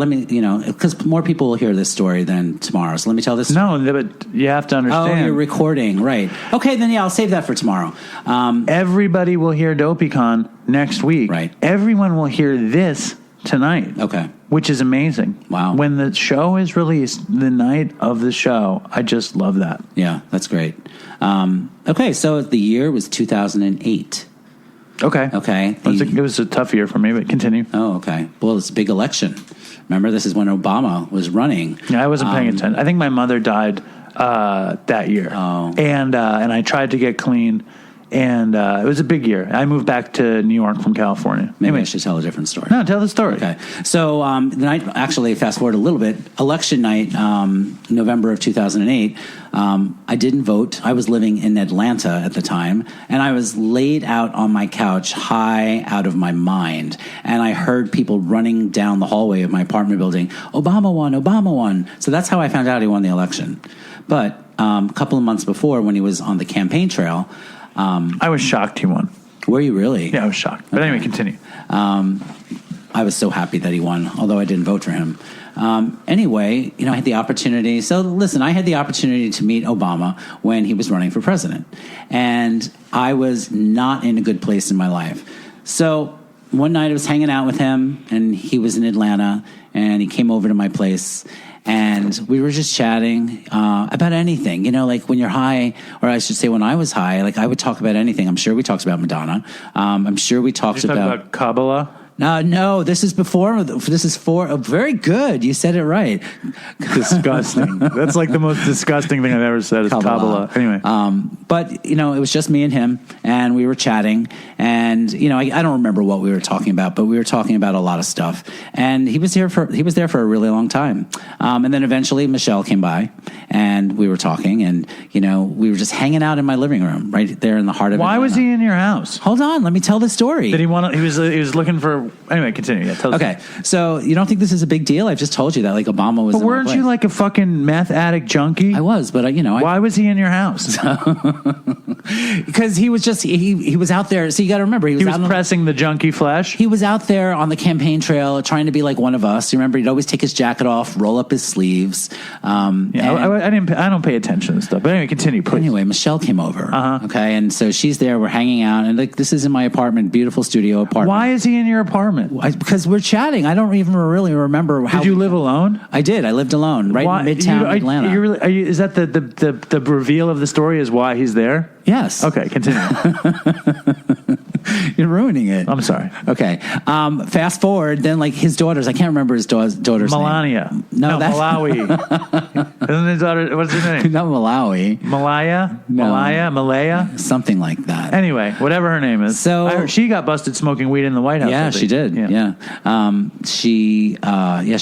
me, because more people will hear this story than tomorrow. So let me tell this. No, but you have to understand. Oh, you're recording. Right. Okay, then, I'll save that for tomorrow. Everybody will hear DOPEYCON next week. Right. Everyone will hear this tonight. Okay. Which is amazing. Wow. When the show is released, the night of the show, I just love that. Yeah, that's great. Okay, so the year was 2008. Okay. It was a tough year for me, but continue. Oh, okay. Well, it's a big election. Remember, this is when Obama was running. Yeah, I wasn't paying attention. I think my mother died that year. Oh. And I tried to get clean. And it was a big year. I moved back to New York from California. Maybe I should tell a different story. No, tell the story. Okay. So the night, actually, fast forward a little bit, election night, November of 2008, I didn't vote. I was living in Atlanta at the time, and I was laid out on my couch, high out of my mind. And I heard people running down the hallway of my apartment building, Obama won, Obama won. So that's how I found out he won the election. But a couple of months before, when he was on the campaign trail, I was shocked he won. Were you really? Yeah, I was shocked. But anyway, continue. I was so happy that he won, although I didn't vote for him. Anyway, I had the opportunity. So listen, I had the opportunity to meet Obama when he was running for president. And I was not in a good place in my life. So one night I was hanging out with him, and he was in Atlanta, and he came over to my place. and we were just chatting about anything. You know, like when you're high, or I should say when I was high, like I would talk about anything. I'm sure we talked about Madonna. I'm sure we talked about Kabbalah. No, this is before. This is for very good. You said it right. Disgusting. That's like the most disgusting thing I've ever said is Kabbalah. Anyway. But, you know, it was just me and him, and we were chatting, and, you know, I don't remember what we were talking about, but we were talking about a lot of stuff. And he was there for a really long time. And then eventually Michelle came by, and we were talking, and, you know, we were just hanging out in my living room right there in the heart of Why Atlanta. was he in your house? Hold on, let me tell the story. Did he want to, he was looking for, anyway, continue. Yeah, tell us. Okay, so you don't think this is a big deal? I've just told you that, like, Obama was But weren't you like a fucking meth addict junkie? I was, but, you know. Why was he in your house? Because he was just, he was out there. So you got to remember, he was pressing the junkie flesh? He was out there on the campaign trail trying to be like one of us. You remember, he'd always take his jacket off, roll up his sleeves. I don't pay attention to stuff. But anyway, continue, please. Anyway, Michelle came over. Uh-huh. Okay, and so she's there. We're hanging out, and like this is in my apartment, beautiful studio apartment. Why is he in your apartment? Because we're chatting. I don't even really remember how. Did you live alone? I did. I lived alone, right in Midtown Atlanta. Is that the reveal of the story? Is why he's there? Yes. Okay, continue. You're ruining it. I'm sorry. Okay. Fast forward, then like his daughters. I can't remember his daughter's Melania. name. No, that's Malawi. Isn't his daughter? What's her name? Not Malawi. Malaya. No. Malaya. Something like that. Anyway, whatever her name is. So I heard she got busted smoking weed in the White House. Yeah, she did. Yeah. She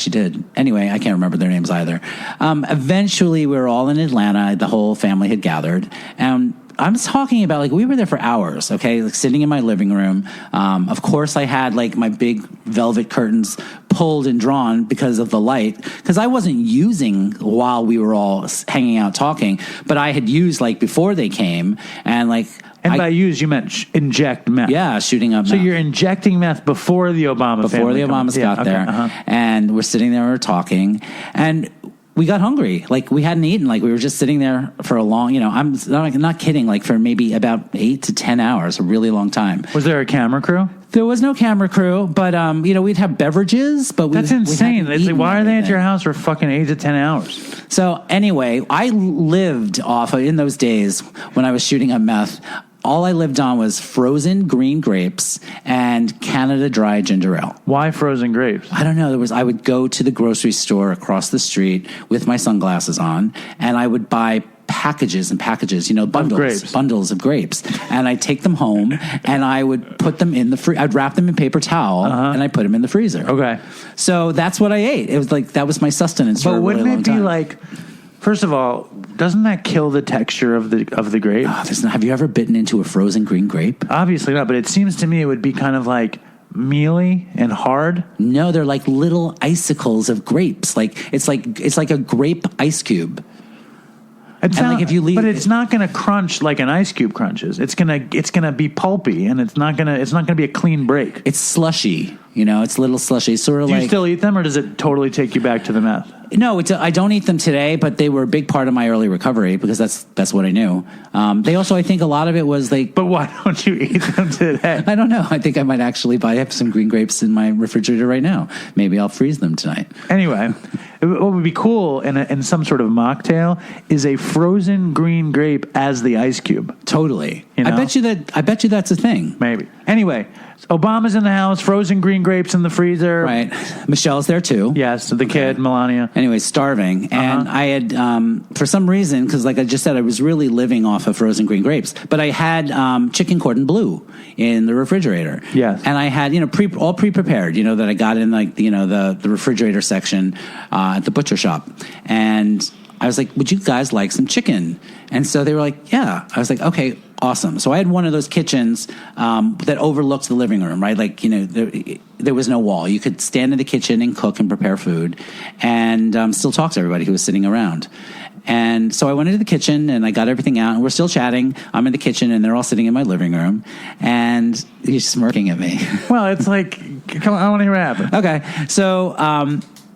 did. Anyway, I can't remember their names either. Eventually, we were all in Atlanta. The whole family had gathered, and I'm talking about, like, we were there for hours, okay, like sitting in my living room. Of course, I had, like, my big velvet curtains pulled and drawn because of the light, because I wasn't using while we were all hanging out talking, but I had used, like, before they came, and, like... And by use, you meant inject meth. Yeah, shooting up meth. So you're injecting meth before the Obama family. Before the Obamas got there. Uh-huh. And we're sitting there, we're talking, and... we got hungry. Like, we hadn't eaten. Like, we were just sitting there for a long, you know, I'm not kidding, like for maybe about 8 to 10 hours, a really long time. Was there a camera crew? There was no camera crew, but, you know, we'd have beverages, but That's insane. It's like, why are they at your house for fucking 8 to 10 hours? So anyway, I lived off of, in those days when I was shooting up meth, all I lived on was frozen green grapes and Canada Dry ginger ale. Why frozen grapes? I don't know. I would go to the grocery store across the street with my sunglasses on, and I would buy packages and packages, you know, bundles of grapes. And I'd take them home, and I would put them in the I'd wrap them in paper towel, and I'd put them in the freezer. Okay. So that's what I ate. It was like, that was my sustenance for a really long time. But wouldn't it be like... First of all, doesn't that kill the texture of the grape? Have you ever bitten into a frozen green grape? Obviously not, but it seems to me it would be kind of like mealy and hard. No, they're like little icicles of grapes. Like it's like a grape ice cube. But it's not going to crunch like an ice cube crunches. It's gonna be pulpy, and it's not gonna be a clean break. It's slushy, you know. It's a little slushy, sort of. Do you still eat them, or does it totally take you back to the meth? No, I don't eat them today, but they were a big part of my early recovery because that's what I knew. They also, I think, a lot of it was like. But why don't you eat them today? I don't know. I think I might actually have some green grapes in my refrigerator right now. Maybe I'll freeze them tonight. Anyway, what would be cool in some sort of mocktail is a frozen green grape as the ice cube. Totally. You know? I bet you that's a thing. Maybe. Anyway, Obama's in the house, frozen green grapes in the freezer. Right. Michelle's there too. Yes, the kid, Melania. Anyway, starving. And I had, for some reason, because like I just said, I was really living off of frozen green grapes, but I had chicken cordon bleu in the refrigerator. Yes. And I had, you know, all pre-prepared, you know, that I got in like, you know, the refrigerator section at the butcher shop. And I was like, would you guys like some chicken? And so they were like, yeah. I was like, okay, awesome. So I had one of those kitchens that overlooks the living room, right? Like, you know, there was no wall. You could stand in the kitchen and cook and prepare food and still talk to everybody who was sitting around. And so I went into the kitchen and I got everything out and we're still chatting. I'm in the kitchen and they're all sitting in my living room and he's smirking at me. Well, it's like, come on, I want to hear what happened. Okay. So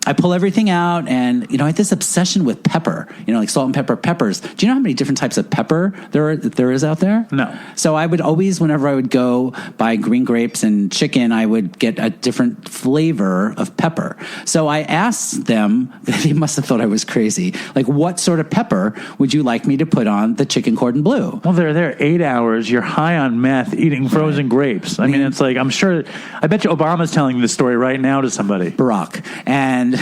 I pull everything out, and I had this obsession with pepper, like salt and pepper peppers. Do you know how many different types of pepper there is out there? No. So I would always, whenever I would go buy green grapes and chicken, I would get a different flavor of pepper. So I asked them, they must have thought I was crazy, like, what sort of pepper would you like me to put on the chicken cordon bleu? Well, they're there 8 hours. You're high on meth, eating frozen grapes. I mean, it's like, I'm sure, I bet you Obama's telling this story right now to somebody. Barack. And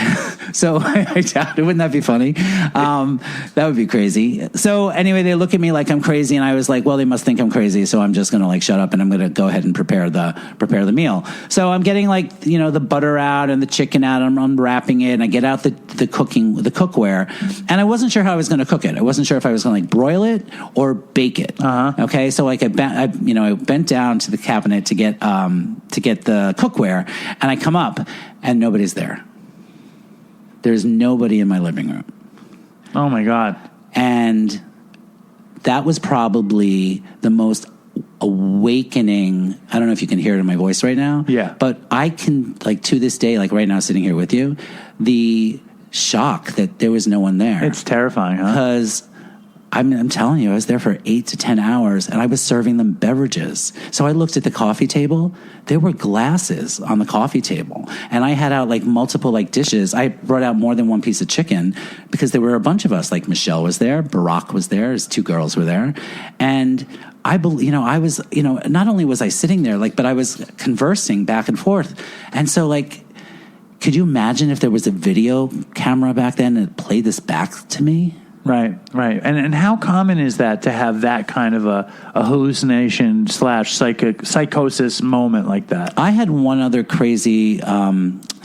so I doubt it. Wouldn't that be funny? That would be crazy. So anyway, they look at me like I'm crazy, and I was like, well, they must think I'm crazy, so I'm just going to like shut up, and I'm going to go ahead and prepare the meal. So I'm getting like, the butter out and the chicken out, and I'm unwrapping it, and I get out the cookware, and I wasn't sure how I was going to cook it. I wasn't sure if I was going to like broil it or bake it. Okay, so like I bent down to the cabinet to get the cookware, and I come up, and nobody's there. There's nobody in my living room. Oh my God. And that was probably the most awakening. I don't know if you can hear it in my voice right now. Yeah. But I can, like, to this day, like right now sitting here with you, the shock that there was no one there. It's terrifying, huh? Because I'm telling you, I was there for 8 to 10 hours, and I was serving them beverages. So I looked at the coffee table. There were glasses on the coffee table, and I had out like multiple like dishes. I brought out more than one piece of chicken because there were a bunch of us. Like Michelle was there, Barack was there, his 2 girls were there, and I believe, I was, not only was I sitting there, like, but I was conversing back and forth, and so like, could you imagine if there was a video camera back then and it played this back to me? Right. And how common is that to have that kind of a hallucination / psychosis moment like that? I had one other crazy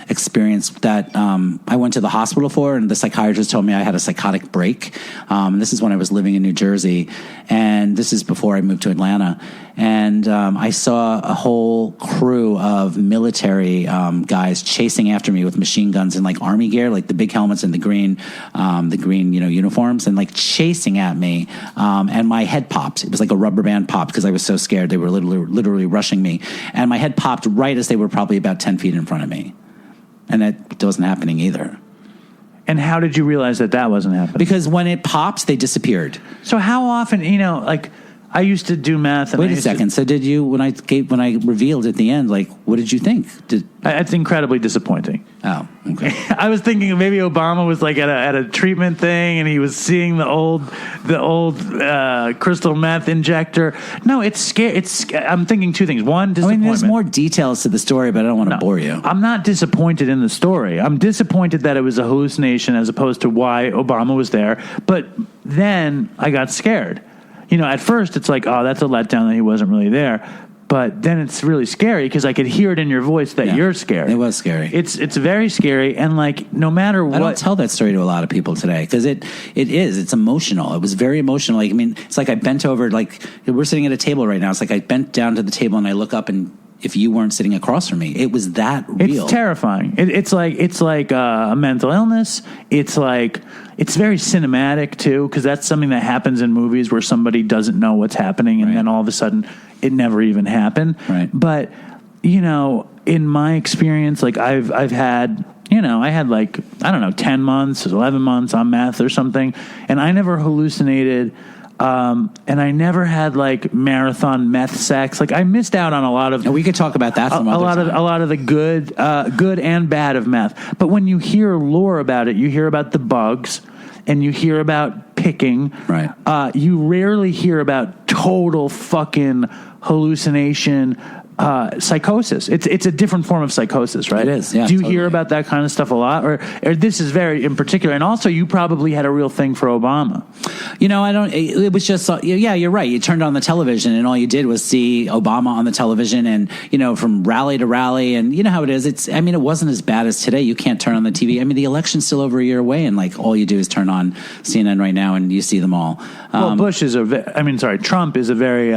experience that I went to the hospital for, and the psychiatrist told me I had a psychotic break. This is when I was living in New Jersey, and this is before I moved to Atlanta. And I saw a whole crew of military guys chasing after me with machine guns and like army gear, like the big helmets and the green uniforms, and like chasing at me. And my head popped. It was like a rubber band popped because I was so scared. They were literally rushing me, and my head popped right as they were probably about 10 feet in front of me. And that wasn't happening either. And how did you realize that wasn't happening? Because when it popped, they disappeared. So how often, like, I used to do math. And Wait a second. So did you, when I revealed at the end, like, what did you think? It's incredibly disappointing. Oh, okay. I was thinking maybe Obama was like at a treatment thing, and he was seeing the old crystal meth injector. No, it's scary. I'm thinking 2 things. One, disappointment. There's more details to the story, but I don't want to bore you. I'm not disappointed in the story. I'm disappointed that it was a hallucination as opposed to why Obama was there. But then I got scared. At first it's like, oh, that's a letdown that he wasn't really there. But then it's really scary because I could hear it in your voice that you're scared. It was scary. It's very scary, and like no matter what, I don't tell that story to a lot of people today because it's emotional. It was very emotional. Like, I mean, it's like I bent over. Like, we're sitting at a table right now. It's like I bent down to the table and I look up, and if you weren't sitting across from me, it was that real. It's terrifying. It's like a mental illness. It's very cinematic too, because that's something that happens in movies where somebody doesn't know what's happening, and then all of a sudden it never even happened. Right. But in my experience, like I've had, I had like, I don't know, 10 months, 11 months on meth or something, and I never hallucinated. And I never had like marathon meth sex. Like I missed out on a lot of. And we could talk about that some other time. A lot of the good and bad of meth. But when you hear lore about it, you hear about the bugs, and you hear about picking. Right. You rarely hear about total fucking hallucination. Psychosis. It's a different form of psychosis, right? It is. Yeah. Do you totally hear about that kind of stuff a lot, or this is very in particular? And also, you probably had a real thing for Obama. I don't. It was just. Yeah, you're right. You turned on the television, and all you did was see Obama on the television, and from rally to rally, and you know how it is. It wasn't as bad as today. You can't turn on the TV. I mean, the election's still over a year away, and like all you do is turn on CNN right now, and you see them all. Well, Trump is a very.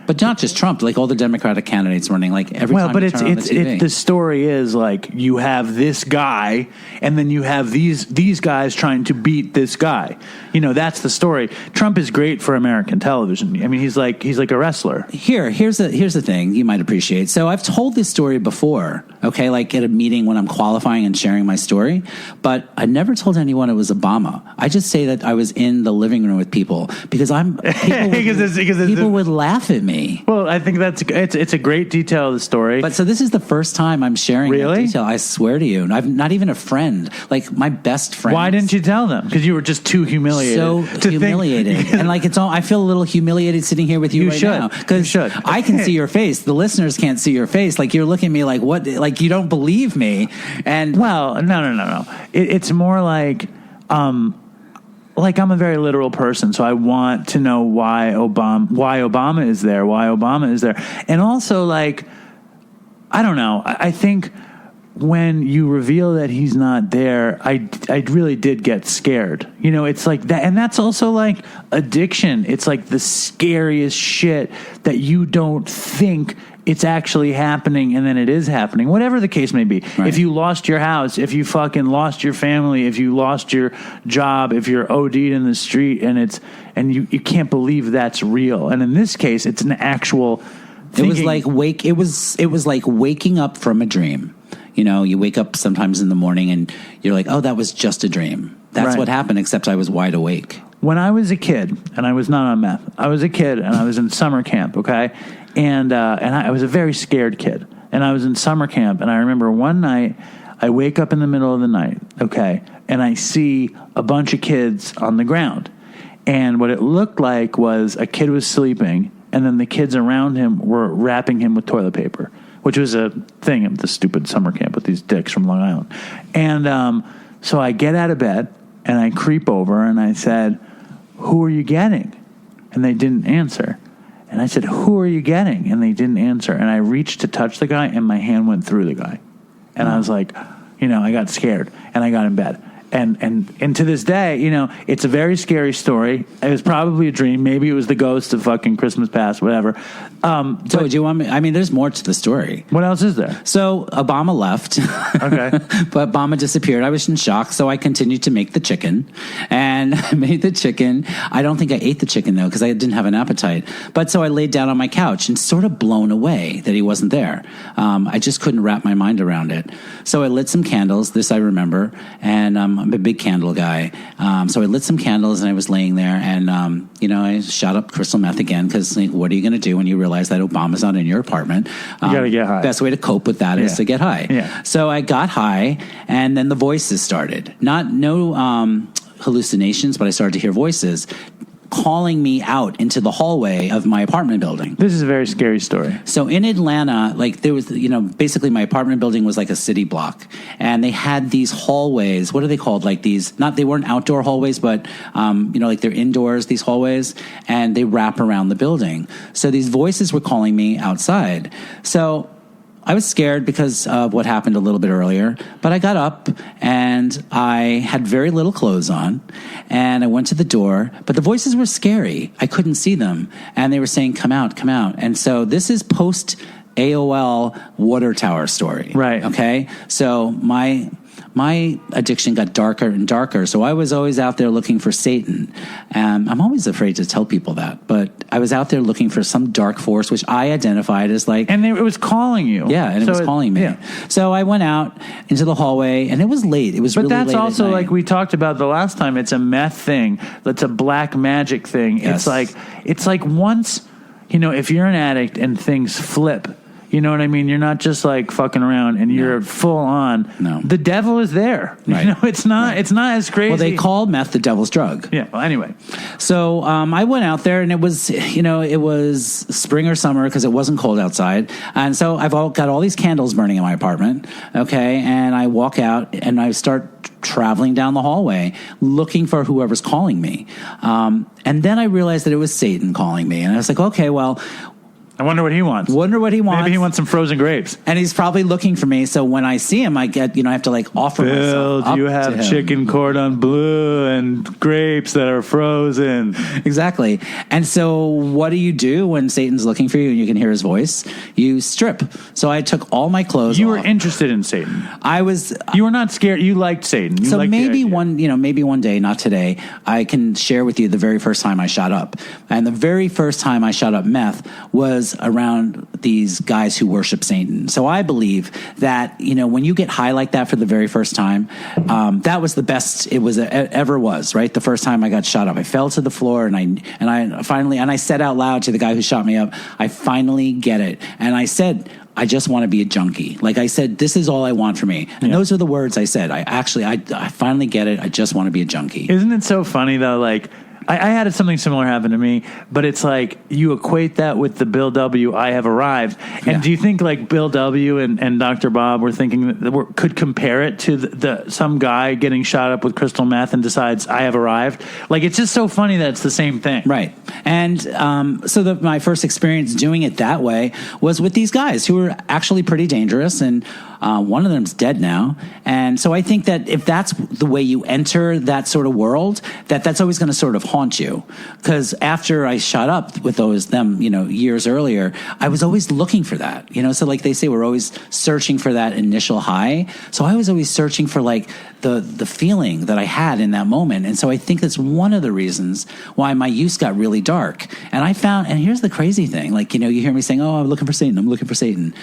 But not just Trump, like all the Democratic candidates running, like every time but you turn on the TV. the story is like you have this guy, and then you have these guys trying to beat this guy. That's the story. Trump is great for American television. I mean, he's like a wrestler. Here's the thing you might appreciate. So I've told this story before, okay, like at a meeting when I'm qualifying and sharing my story, but I never told anyone it was Obama. I just say that I was in the living room with people because people would laugh at me. Well, I think it's a great detail of the story. But so this is the first time I'm sharing that detail. I swear to you. And I'm not even a friend, like my best friend. Why didn't you tell them? Because you were just too humiliated. So humiliated. And like I feel a little humiliated sitting here with you right now. Because I can see your face. The listeners can't see your face. Like you're looking at me like what? Like you don't believe me. And well, no. It's more like I'm a very literal person, so I want to know why Obama is there, and also like I don't know. I think when you reveal that he's not there, I really did get scared. It's like that, and that's also like addiction. It's like the scariest shit that you don't think it's actually happening, and then it is happening, whatever the case may be. Right. If you lost your house, if you fucking lost your family, if you lost your job, if you're OD'd in the street, and you can't believe that's real. And in this case, it's an actual thinking. It was like waking up from a dream. You wake up sometimes in the morning and you're like, oh, that was just a dream. That's what happened, except I was wide awake. When I was a kid, and I was not on meth, I was a kid and I was in summer camp, okay? And I was a very scared kid. And I was in summer camp, and I remember one night, I wake up in the middle of the night, okay, and I see a bunch of kids on the ground. And what it looked like was a kid was sleeping, and then the kids around him were wrapping him with toilet paper, which was a thing at the stupid summer camp with these dicks from Long Island. And so I get out of bed, and I creep over, and I said, "Who are you getting?" And they didn't answer. And I said, "Who are you getting?" And they didn't answer. And I reached to touch the guy, and my hand went through the guy. And I was like, I got scared, and I got in bed. And to this day, it's a very scary story. It was probably a dream. Maybe it was the ghost of fucking Christmas past, whatever. So do you want me? I mean, there's more to the story. What else is there? So Obama left. Okay. But Obama disappeared. I was in shock, so I continued to make the chicken. And I made the chicken. I don't think I ate the chicken, though, because I didn't have an appetite. But so I laid down on my couch and sort of blown away that he wasn't there. I just couldn't wrap my mind around it. So I lit some candles. This I remember. And I'm a big candle guy. So I lit some candles and I was laying there and, I shot up crystal meth again because what are you going to do when you realize that Obama's not in your apartment? You got to get high. Best way to cope with that is to get high. Yeah. So I got high and then the voices started. No hallucinations, but I started to hear voices calling me out into the hallway of my apartment building. This is a very scary story. So in Atlanta, like there was, basically my apartment building was like a city block and they had these hallways. What are they called? Like these, they weren't outdoor hallways, but, like they're indoors, these hallways, and they wrap around the building. So these voices were calling me outside. So I was scared because of what happened a little bit earlier, but I got up and I had very little clothes on and I went to the door, but the voices were scary. I couldn't see them and they were saying, come out, come out. And so this is post AOL water tower story. Right. Okay. So my addiction got darker and darker. So I was always out there looking for Satan. And I'm always afraid to tell people that, but I was out there looking for some dark force, which I identified as like... And it was calling you. Yeah, and it was calling me. Yeah. So I went out into the hallway, and it was late. It was really late. But that's also, like we talked about the last time, it's a meth thing. It's a black magic thing. Yes. It's like once, if you're an addict and things flip, you know what I mean? You're not just like fucking around and you're full on. No. The devil is there. Right. It's not as crazy. Well, they call meth the devil's drug. Yeah. Well, anyway. So I went out there and it was, it was spring or summer because it wasn't cold outside. And so I've got all these candles burning in my apartment. Okay. And I walk out and I start traveling down the hallway looking for whoever's calling me. And then I realized that it was Satan calling me. And I was like, okay, well, I wonder what he wants. Maybe he wants some frozen grapes. And he's probably looking for me. So when I see him, I get, I have to like offer myself. Bill, do you have chicken cordon bleu and grapes that are frozen? Exactly. And so what do you do when Satan's looking for you and you can hear his voice? You strip. So I took all my clothes off. You were interested in Satan. You were not scared. You liked Satan. So maybe maybe one day, not today, I can share with you the very first time I shot up. And the very first time I shot up meth was around these guys who worship Satan. So I believe that, when you get high like that for the very first time, that was the best it ever was, right? The first time I got shot up, I fell to the floor and I finally said out loud to the guy who shot me up, I finally get it. And I said, I just want to be a junkie. Like I said, this is all I want for me. And those are the words I said. I finally get it. I just want to be a junkie. Isn't it so funny though? Like, I had something similar happen to me, but it's like you equate that with the Bill W. I have arrived. And do you think like Bill W. and Dr. Bob were thinking that could compare it to some guy getting shot up with crystal meth and decides I have arrived? Like it's just so funny that it's the same thing, right? And so my first experience doing it that way was with these guys who were actually pretty dangerous, and one of them's dead now. And so I think that if that's the way you enter that sort of world, that's always going to sort of haunt you. Because after I shot up with them, years earlier, I was always looking for that. So like they say, we're always searching for that initial high. So I was always searching for like the feeling that I had in that moment. And so I think that's one of the reasons why my use got really dark. And I found, and here's the crazy thing, like, you hear me saying, oh, I'm looking for Satan.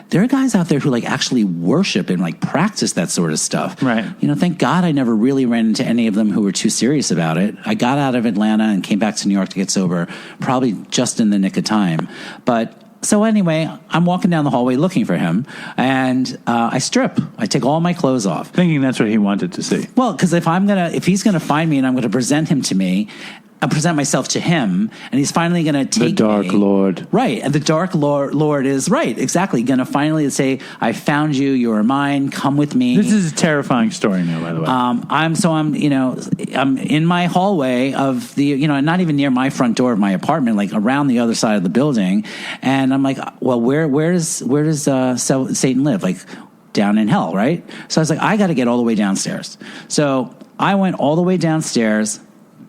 There are guys out there who like actually worship and like practice that sort of stuff. Right. Thank God I never really ran into any of them who were too serious about it. I got out of Atlanta and came back to New York to get sober, probably just in the nick of time. But so anyway, I'm walking down the hallway looking for him, and I strip. I take all my clothes off, thinking that's what he wanted to see. Well, because if he's gonna find me and I'm gonna present him to me, I present myself to him, and he's finally going to take the Dark Lord. Right, and the Dark Lord is right, exactly. Going to finally say, "I found you. You are mine. Come with me." This is a terrifying story now, by the way. I'm in my hallway of the not even near my front door of my apartment, like around the other side of the building, and I'm like, well, where does Satan live? Like down in hell, right? So I was like, I got to get all the way downstairs. So I went all the way downstairs,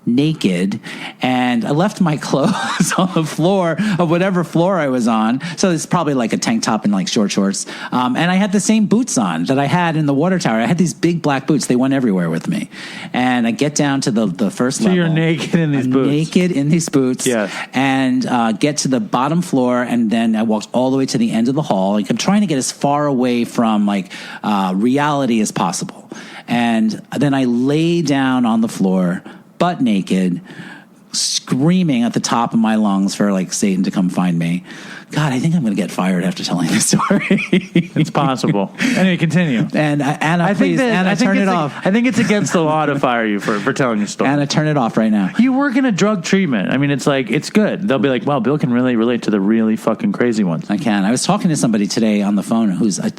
naked, and I left my clothes on the floor of whatever floor I was on. So it's probably like a tank top and like short shorts. And I had the same boots on that I had in the water tower. I had these big black boots. They went everywhere with me. And I get down to the first level. So you're naked in these boots. Naked in these boots. Yes. And get to the bottom floor, and then I walked all the way to the end of the hall. Like I'm trying to get as far away from like reality as possible. And then I lay down on the floor, butt naked, screaming at the top of my lungs for like Satan to come find me. God, I think I'm going to get fired after telling this story. It's possible. Anyway, continue. And Anna, please, Anna, turn it off. I think it's against the law to fire you for telling a story. Anna, turn it off right now. You work in a drug treatment. I mean, it's like, it's good. They'll be like, wow, Bill can really relate to the really fucking crazy ones. I can. I was talking to somebody today on the phone who's a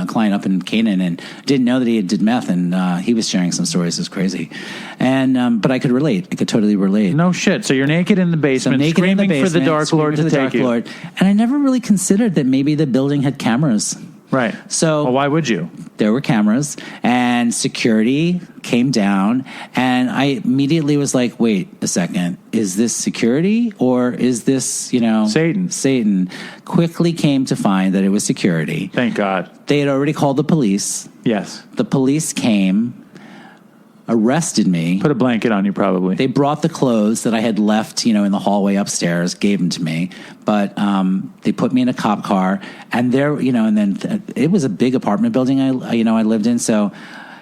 client up in Canaan, and didn't know that he did meth, and he was sharing some stories. It was crazy. And but I could relate. I could totally relate. No shit. So you're naked in the basement, screaming for the Dark Lord to take you. And I never really considered that maybe the building had cameras. Right. So well, why would you? There were cameras, and security came down, and I immediately was like, wait a second, is this security or is this, Satan? Satan. Quickly came to find that it was security. Thank God. They had already called the police. Yes. The police came, arrested me. Put a blanket on you, probably. They brought the clothes that I had left, in the hallway upstairs, gave them to me. But they put me in a cop car, and there, and then it was a big apartment building I lived in, so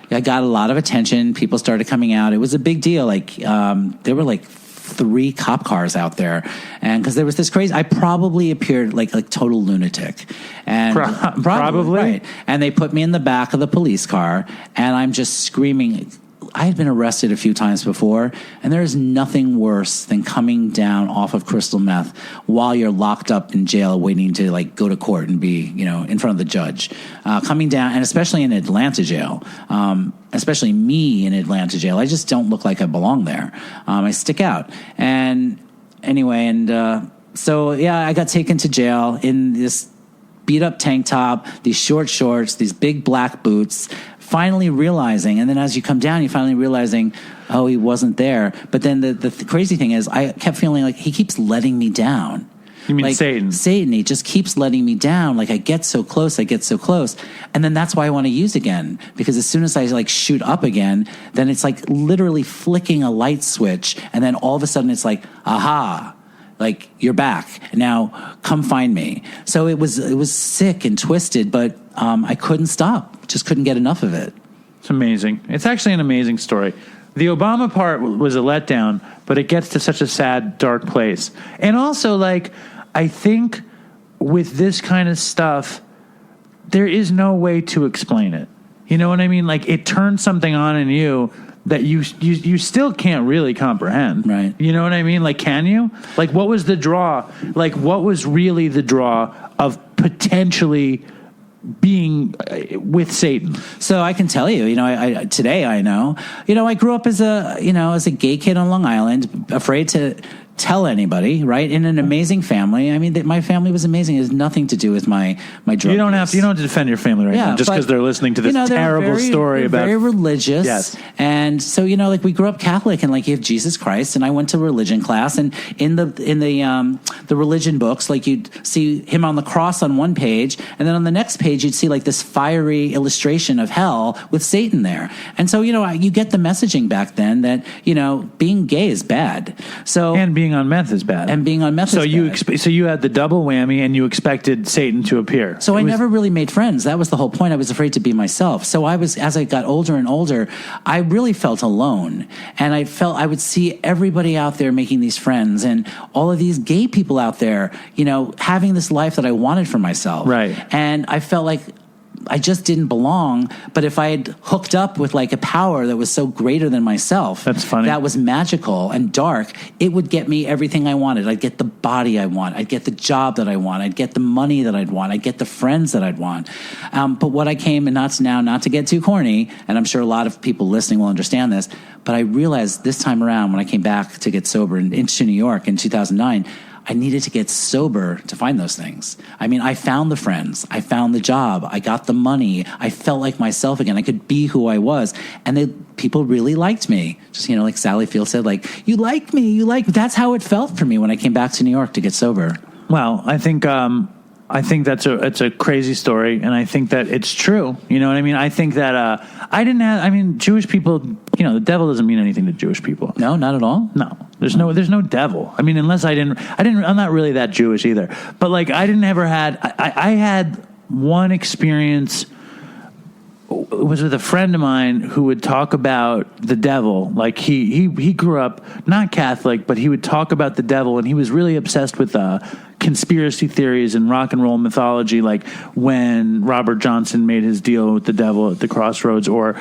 I got a lot of attention. People started coming out. It was a big deal. Like there were like 3 cop cars out there, and because there was this crazy, I probably appeared like total lunatic, and probably right. And they put me in the back of the police car, and I'm just screaming. I had been arrested a few times before, and there is nothing worse than coming down off of crystal meth while you're locked up in jail waiting to go to court and be, in front of the judge. Coming down, and especially in Atlanta jail, especially me in Atlanta jail, I just don't look like I belong there. I stick out. And anyway, So yeah, I got taken to jail in this beat up tank top, these short shorts, these big black boots, finally realizing, and then as you come down, you finally realizing, oh, he wasn't there. But then the crazy thing is, I kept feeling like he keeps letting me down. You mean like, Satan? Satan, he just keeps letting me down. Like I get so close. And then that's why I want to use again. Because as soon as I like shoot up again, then it's like literally flicking a light switch. And then all of a sudden it's like, aha, like you're back. Now come find me. So it was sick and twisted, but I couldn't stop. Just couldn't get enough of it. It's amazing. It's actually an amazing story. The Obama part was a letdown, but it gets to such a sad, dark place. And also, like, I think with this kind of stuff, there is no way to explain it. You know what I mean? Like, it turns something on in you that you still can't really comprehend. Right. You know what I mean? Like, can you? Like, what was the draw? Like, what was really the draw of potentially being with Satan? So I can tell you, I today I know, I grew up as a gay kid on Long Island, afraid to tell anybody, right? In an amazing family. I mean, my family was amazing. It has nothing to do with my drug You don't use. have to defend your family right now just because they're listening to this terrible story about very religious. Yes. And so, like we grew up Catholic and like you have Jesus Christ, and I went to religion class, and in the religion books, like you'd see him on the cross on one page, and then on the next page you'd see like this fiery illustration of hell with Satan there. And so, you get the messaging back then that, being gay is bad. So and being on meth is bad. So So you had the double whammy, and you expected Satan to appear. So I never really made friends. That was the whole point. I was afraid to be myself. So as I got older and older, I really felt alone. And I felt I would see everybody out there making these friends and all of these gay people out there, having this life that I wanted for myself. Right. And I felt like I just didn't belong. But if I had hooked up with like a power that was so greater than myself, that's funny. That was magical and dark, it would get me everything I wanted. I'd get the body I want. I'd get the job that I want. I'd get the money that I'd want. I'd get the friends that I'd want. But what I came, and not to get too corny, and I'm sure a lot of people listening will understand this, but I realized this time around when I came back to get sober into New York in 2009, I needed to get sober to find those things. I mean, I found the friends. I found the job. I got the money. I felt like myself again. I could be who I was. And people really liked me. Just, like Sally Field said, like, you like me. That's how it felt for me when I came back to New York to get sober. Well, I think it's a crazy story, and I think that it's true. You know what I mean? I think that Jewish people, the devil doesn't mean anything to Jewish people. No, not at all. No. There's no devil. I mean, unless I'm not really that Jewish either. But like, I had one experience. It was with a friend of mine who would talk about the devil. Like he grew up not Catholic, but he would talk about the devil, and he was really obsessed with conspiracy theories and rock and roll mythology, like when Robert Johnson made his deal with the devil at the crossroads, or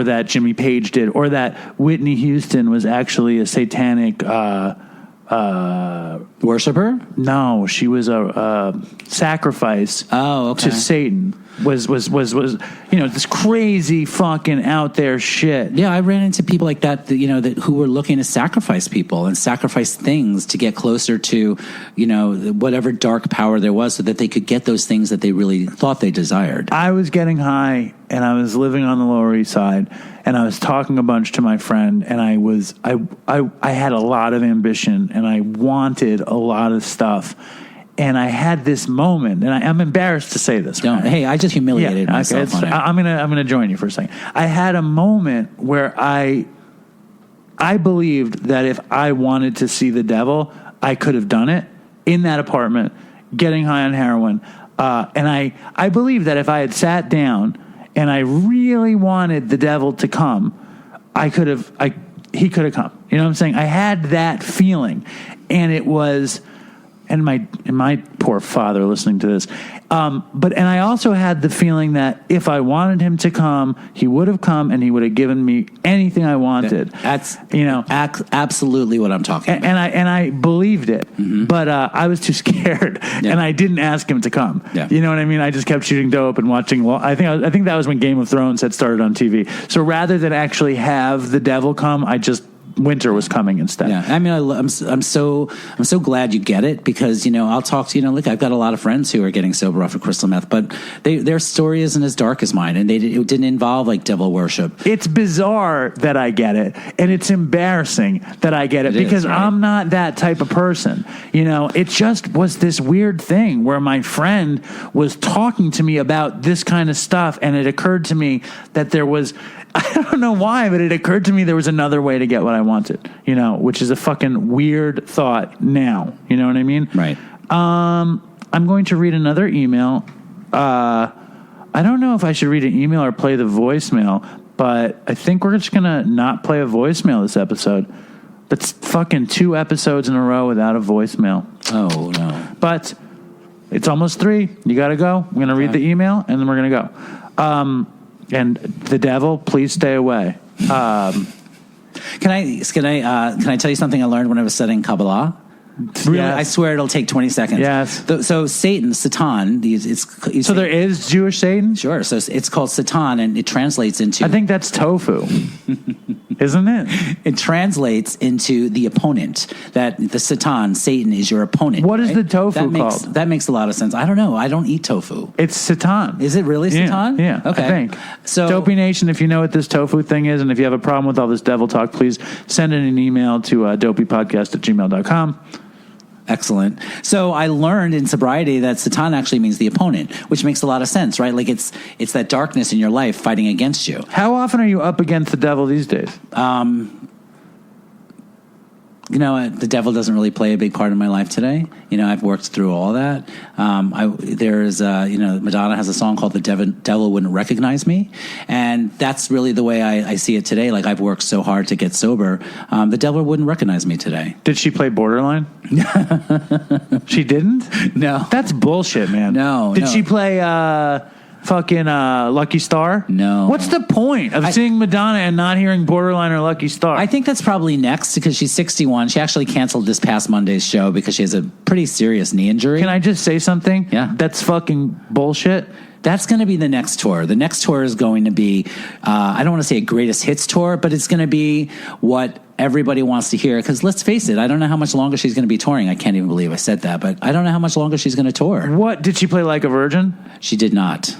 that Jimmy Page did, or that Whitney Houston was actually a satanic worshiper. No, she was a sacrifice to Satan. Was this crazy fucking out there shit. Yeah, I ran into people like that who were looking to sacrifice people and sacrifice things to get closer to whatever dark power there was, so that they could get those things that they really thought they desired. I was getting high, and I was living on the Lower East Side, and I was talking a bunch to my friend, and I had a lot of ambition, and I wanted a lot of stuff. And I had this moment, and I'm embarrassed to say this. Hey, I just humiliated myself. Okay, I'm gonna join you for a second. I had a moment where I believed that if I wanted to see the devil, I could have done it in that apartment, getting high on heroin. And I believed that if I had sat down and I really wanted the devil to come, he could have come. You know what I'm saying? I had that feeling, and it was. And my poor father listening to this. And I also had the feeling that if I wanted him to come, he would have come, and he would have given me anything I wanted. That's absolutely what I'm talking about. And I believed it, but I was too scared, and I didn't ask him to come. Yeah. You know what I mean? I just kept shooting dope and watching. Well, I think that was when Game of Thrones had started on TV. So rather than actually have the devil come, I just winter was coming instead. Yeah, I mean, I'm so glad you get it, because I'll talk to look, I've got a lot of friends who are getting sober off of crystal meth, but their story isn't as dark as mine, and it didn't involve like devil worship. It's bizarre that I get it, and it's embarrassing that I get it because right? I'm not that type of person. It just was this weird thing where my friend was talking to me about this kind of stuff, and it occurred to me that there was, I don't know why, but it occurred to me there was another way to get what I wanted, which is a fucking weird thought now. You know what I mean? Right. I'm going to read another email. I don't know if I should read an email or play the voicemail, but I think we're just going to not play a voicemail this episode. That's fucking 2 episodes in a row without a voicemail. Oh, no. But it's almost 3. You got to go. I'm going to read the email, and then we're going to go. And the devil, please stay away. Can I tell you something I learned when I was studying Kabbalah? Really, yes. I swear it'll take 20 seconds. Yes. So Satan, so there is Jewish Satan? Sure. So it's called Satan, and it translates into... I think that's tofu. Isn't it? It translates into the opponent. That the Satan, Satan, is your opponent. What is the tofu called? That makes a lot of sense. I don't know. I don't eat tofu. It's Satan. Is it really Satan? Yeah. Okay. I think. So, Dopey Nation, if you know what this tofu thing is, and if you have a problem with all this devil talk, please send in an email to dopeypodcast@gmail.com. Excellent. So I learned in sobriety that Satan actually means the opponent, which makes a lot of sense, right? Like it's that darkness in your life fighting against you. How often are you up against the devil these days? The devil doesn't really play a big part in my life today. I've worked through all that. Madonna has a song called "The Devil Wouldn't Recognize Me," and that's really the way I see it today. Like I've worked so hard to get sober, the devil wouldn't recognize me today. Did she play Borderline? She didn't? No, that's bullshit, man. No. Did she play fucking Lucky Star? No. What's the point of seeing Madonna and not hearing Borderline or Lucky Star? I think that's probably next because she's 61. She actually canceled this past Monday's show because she has a pretty serious knee injury. Can I just say something? Yeah. That's fucking bullshit. That's going to be the next tour. The next tour is going to be, I don't want to say a greatest hits tour, but it's going to be what everybody wants to hear. Because let's face it, I don't know how much longer she's going to be touring. I can't even believe I said that, but I don't know how much longer she's going to tour. What? Did she play Like a Virgin? She did not.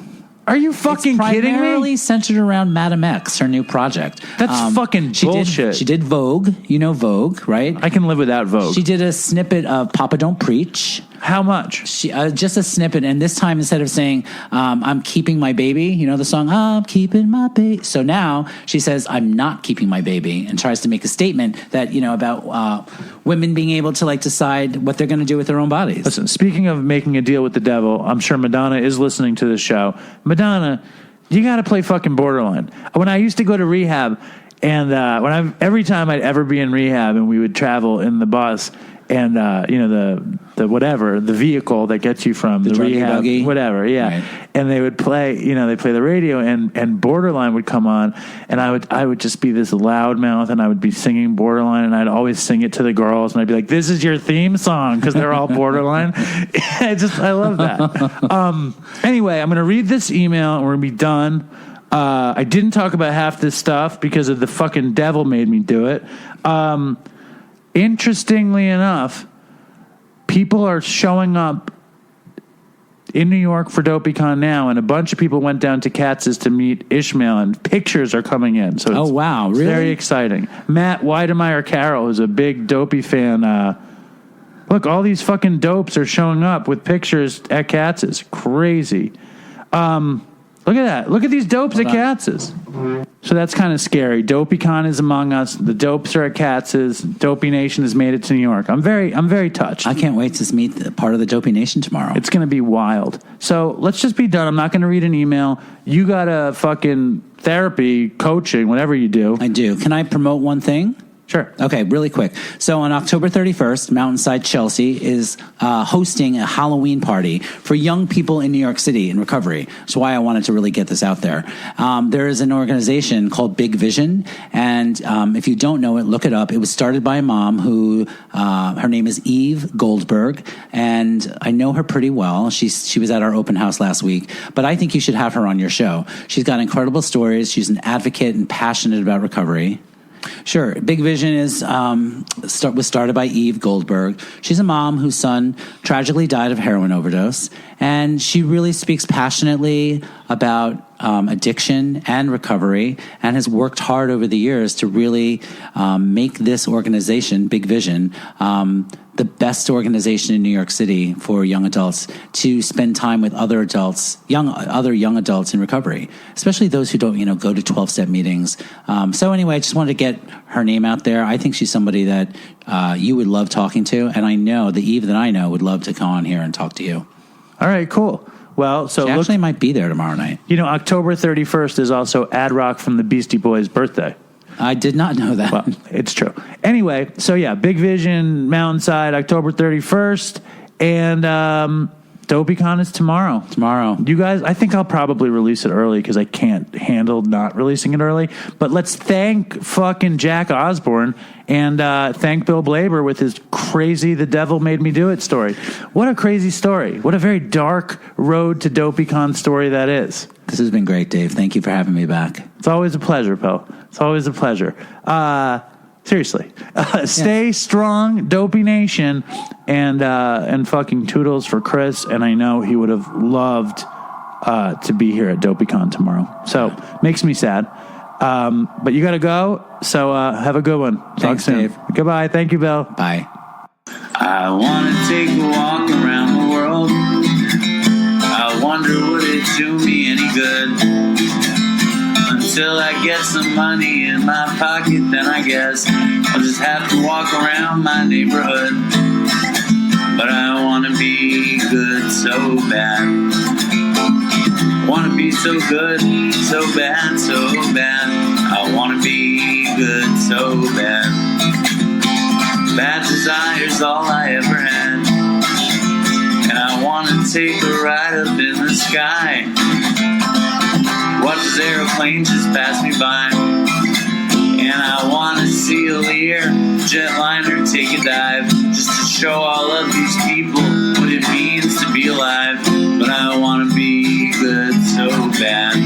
Are you fucking kidding me? It's primarily centered around Madam X, her new project. That's fucking bullshit. She did Vogue. You know Vogue, right? I can live without Vogue. She did a snippet of Papa Don't Preach. How much? She just a snippet, and this time instead of saying "I'm keeping my baby," the song "I'm keeping my baby." So now she says "I'm not keeping my baby" and tries to make a statement that about women being able to decide what they're going to do with their own bodies. Listen, speaking of making a deal with the devil, I'm sure Madonna is listening to this show. Madonna, you got to play fucking Borderline. When I used to go to rehab, and every time I'd ever be in rehab, and we would travel in the bus. And, the vehicle that gets you from the rehab, buggy. Whatever, yeah. Right. And they would play, they play the radio and Borderline would come on and I would just be this loudmouth and I would be singing Borderline and I'd always sing it to the girls and I'd be like, this is your theme song because they're all Borderline. I love that. Anyway, I'm going to read this email and we're going to be done. I didn't talk about half this stuff because of the fucking devil made me do it. Interestingly enough, people are showing up in New York for DOPEYCON now, and a bunch of people went down to Katz's to meet Ishmael, and pictures are coming in. So oh, wow. Really? Very exciting. Matt Weidemeyer Carroll is a big Dopey fan. Look, all these fucking dopes are showing up with pictures at Katz's. Crazy. Look at that. Look at these dopes at Katz's. So that's kind of scary. DOPEYCON is among us. The dopes are at Katz's. Dopey Nation has made it to New York. I'm very touched. I can't wait to meet part of the Dopey Nation tomorrow. It's going to be wild. So let's just be done. I'm not going to read an email. You got a fucking therapy, coaching, whatever you do. I do. Can I promote one thing? Sure. Okay, really quick. So on October 31st, Mountainside Chelsea is hosting a Halloween party for young people in New York City in recovery. That's why I wanted to really get this out there. There is an organization called Big Vision, and if you don't know it, look it up. It was started by a mom who, her name is Eve Goldberg, and I know her pretty well. She was at our open house last week, but I think you should have her on your show. She's got incredible stories. She's an advocate and passionate about recovery. Sure. Big Vision was started by Eve Goldberg. She's a mom whose son tragically died of heroin overdose, and she really speaks passionately about addiction and recovery, and has worked hard over the years to really make this organization, Big Vision, the best organization in New York City for young adults to spend time with other young adults in recovery, especially those who don't, go to 12-step meetings. So anyway, I just wanted to get her name out there. I think she's somebody that you would love talking to, and I know the Eve that I know would love to come on here and talk to you. All right, cool. Well, so she actually might be there tomorrow night. October 31st is also Ad Rock from the Beastie Boys' birthday. I did not know that. Well, it's true. Anyway, so yeah, Big Vision, Mountainside, October 31st, and DOPEYCON is tomorrow. You guys, I think I'll probably release it early because I can't handle not releasing it early. But let's thank fucking Jack Osborne and thank Bill Blaber with his crazy "The Devil Made Me Do It" story. What a crazy story. What a very dark road to DOPEYCON story that is. This has been great, Dave. Thank you for having me back. It's always a pleasure, Poe. It's always a pleasure. Seriously, stay strong, Dopey Nation, and fucking toodles for Chris. And I know he would have loved to be here at DOPEYCON tomorrow. So makes me sad. But you got to go. So have a good one. Talk soon. Dave. Goodbye. Thank you, Bill. Bye. I want to take a walk around the world. I wonder would it do me any good? Until I get some money in my pocket, then I guess I'll just have to walk around my neighborhood. But I want to be good so bad. Want to be so good, so bad, so bad. I want to be good so bad. Bad desire's all I ever had. And I want to take a ride up in the sky. Watch this aeroplane just pass me by. And I want to see a Lear jetliner take a dive, just to show all of these people what it means to be alive. But I want to be good so bad.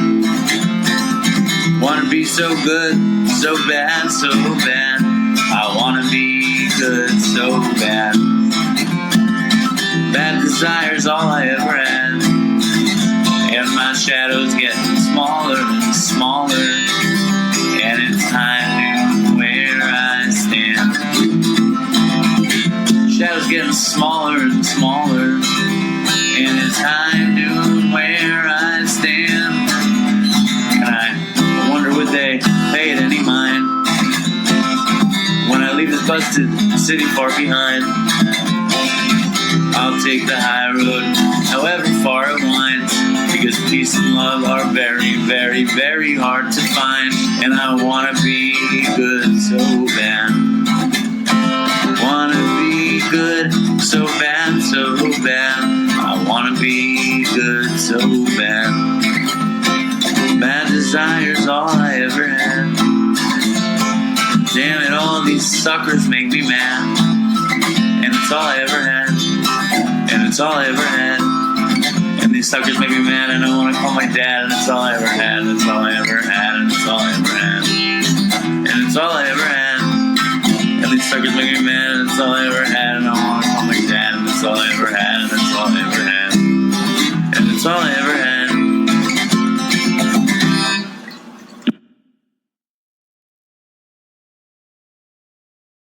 Want to be so good, so bad, so bad. I want to be good so bad. Bad desire's all I ever had. And my shadow's getting smaller and smaller, and it's time to where I stand. Shadow's getting smaller and smaller, and it's time to where I stand. And I wonder would they pay it any mind when I leave this busted city far behind. I'll take the high road, however far it winds, because peace and love are very, very, very hard to find. And I want to be good so bad. Want to be good so bad, so bad. I want to be good so bad. Bad desire's all I ever had. Damn it, all these suckers make me mad. And it's all I ever had. And it's all I ever had. And these suckers make me mad, and I want to call my dad, and it's all I ever had, and it's all I ever had, and it's all I ever had. And it's all I ever had. And these suckers make me mad, and it's all I ever had, and I want to call my dad, and it's all I ever had, and it's all I ever had. And it's all I ever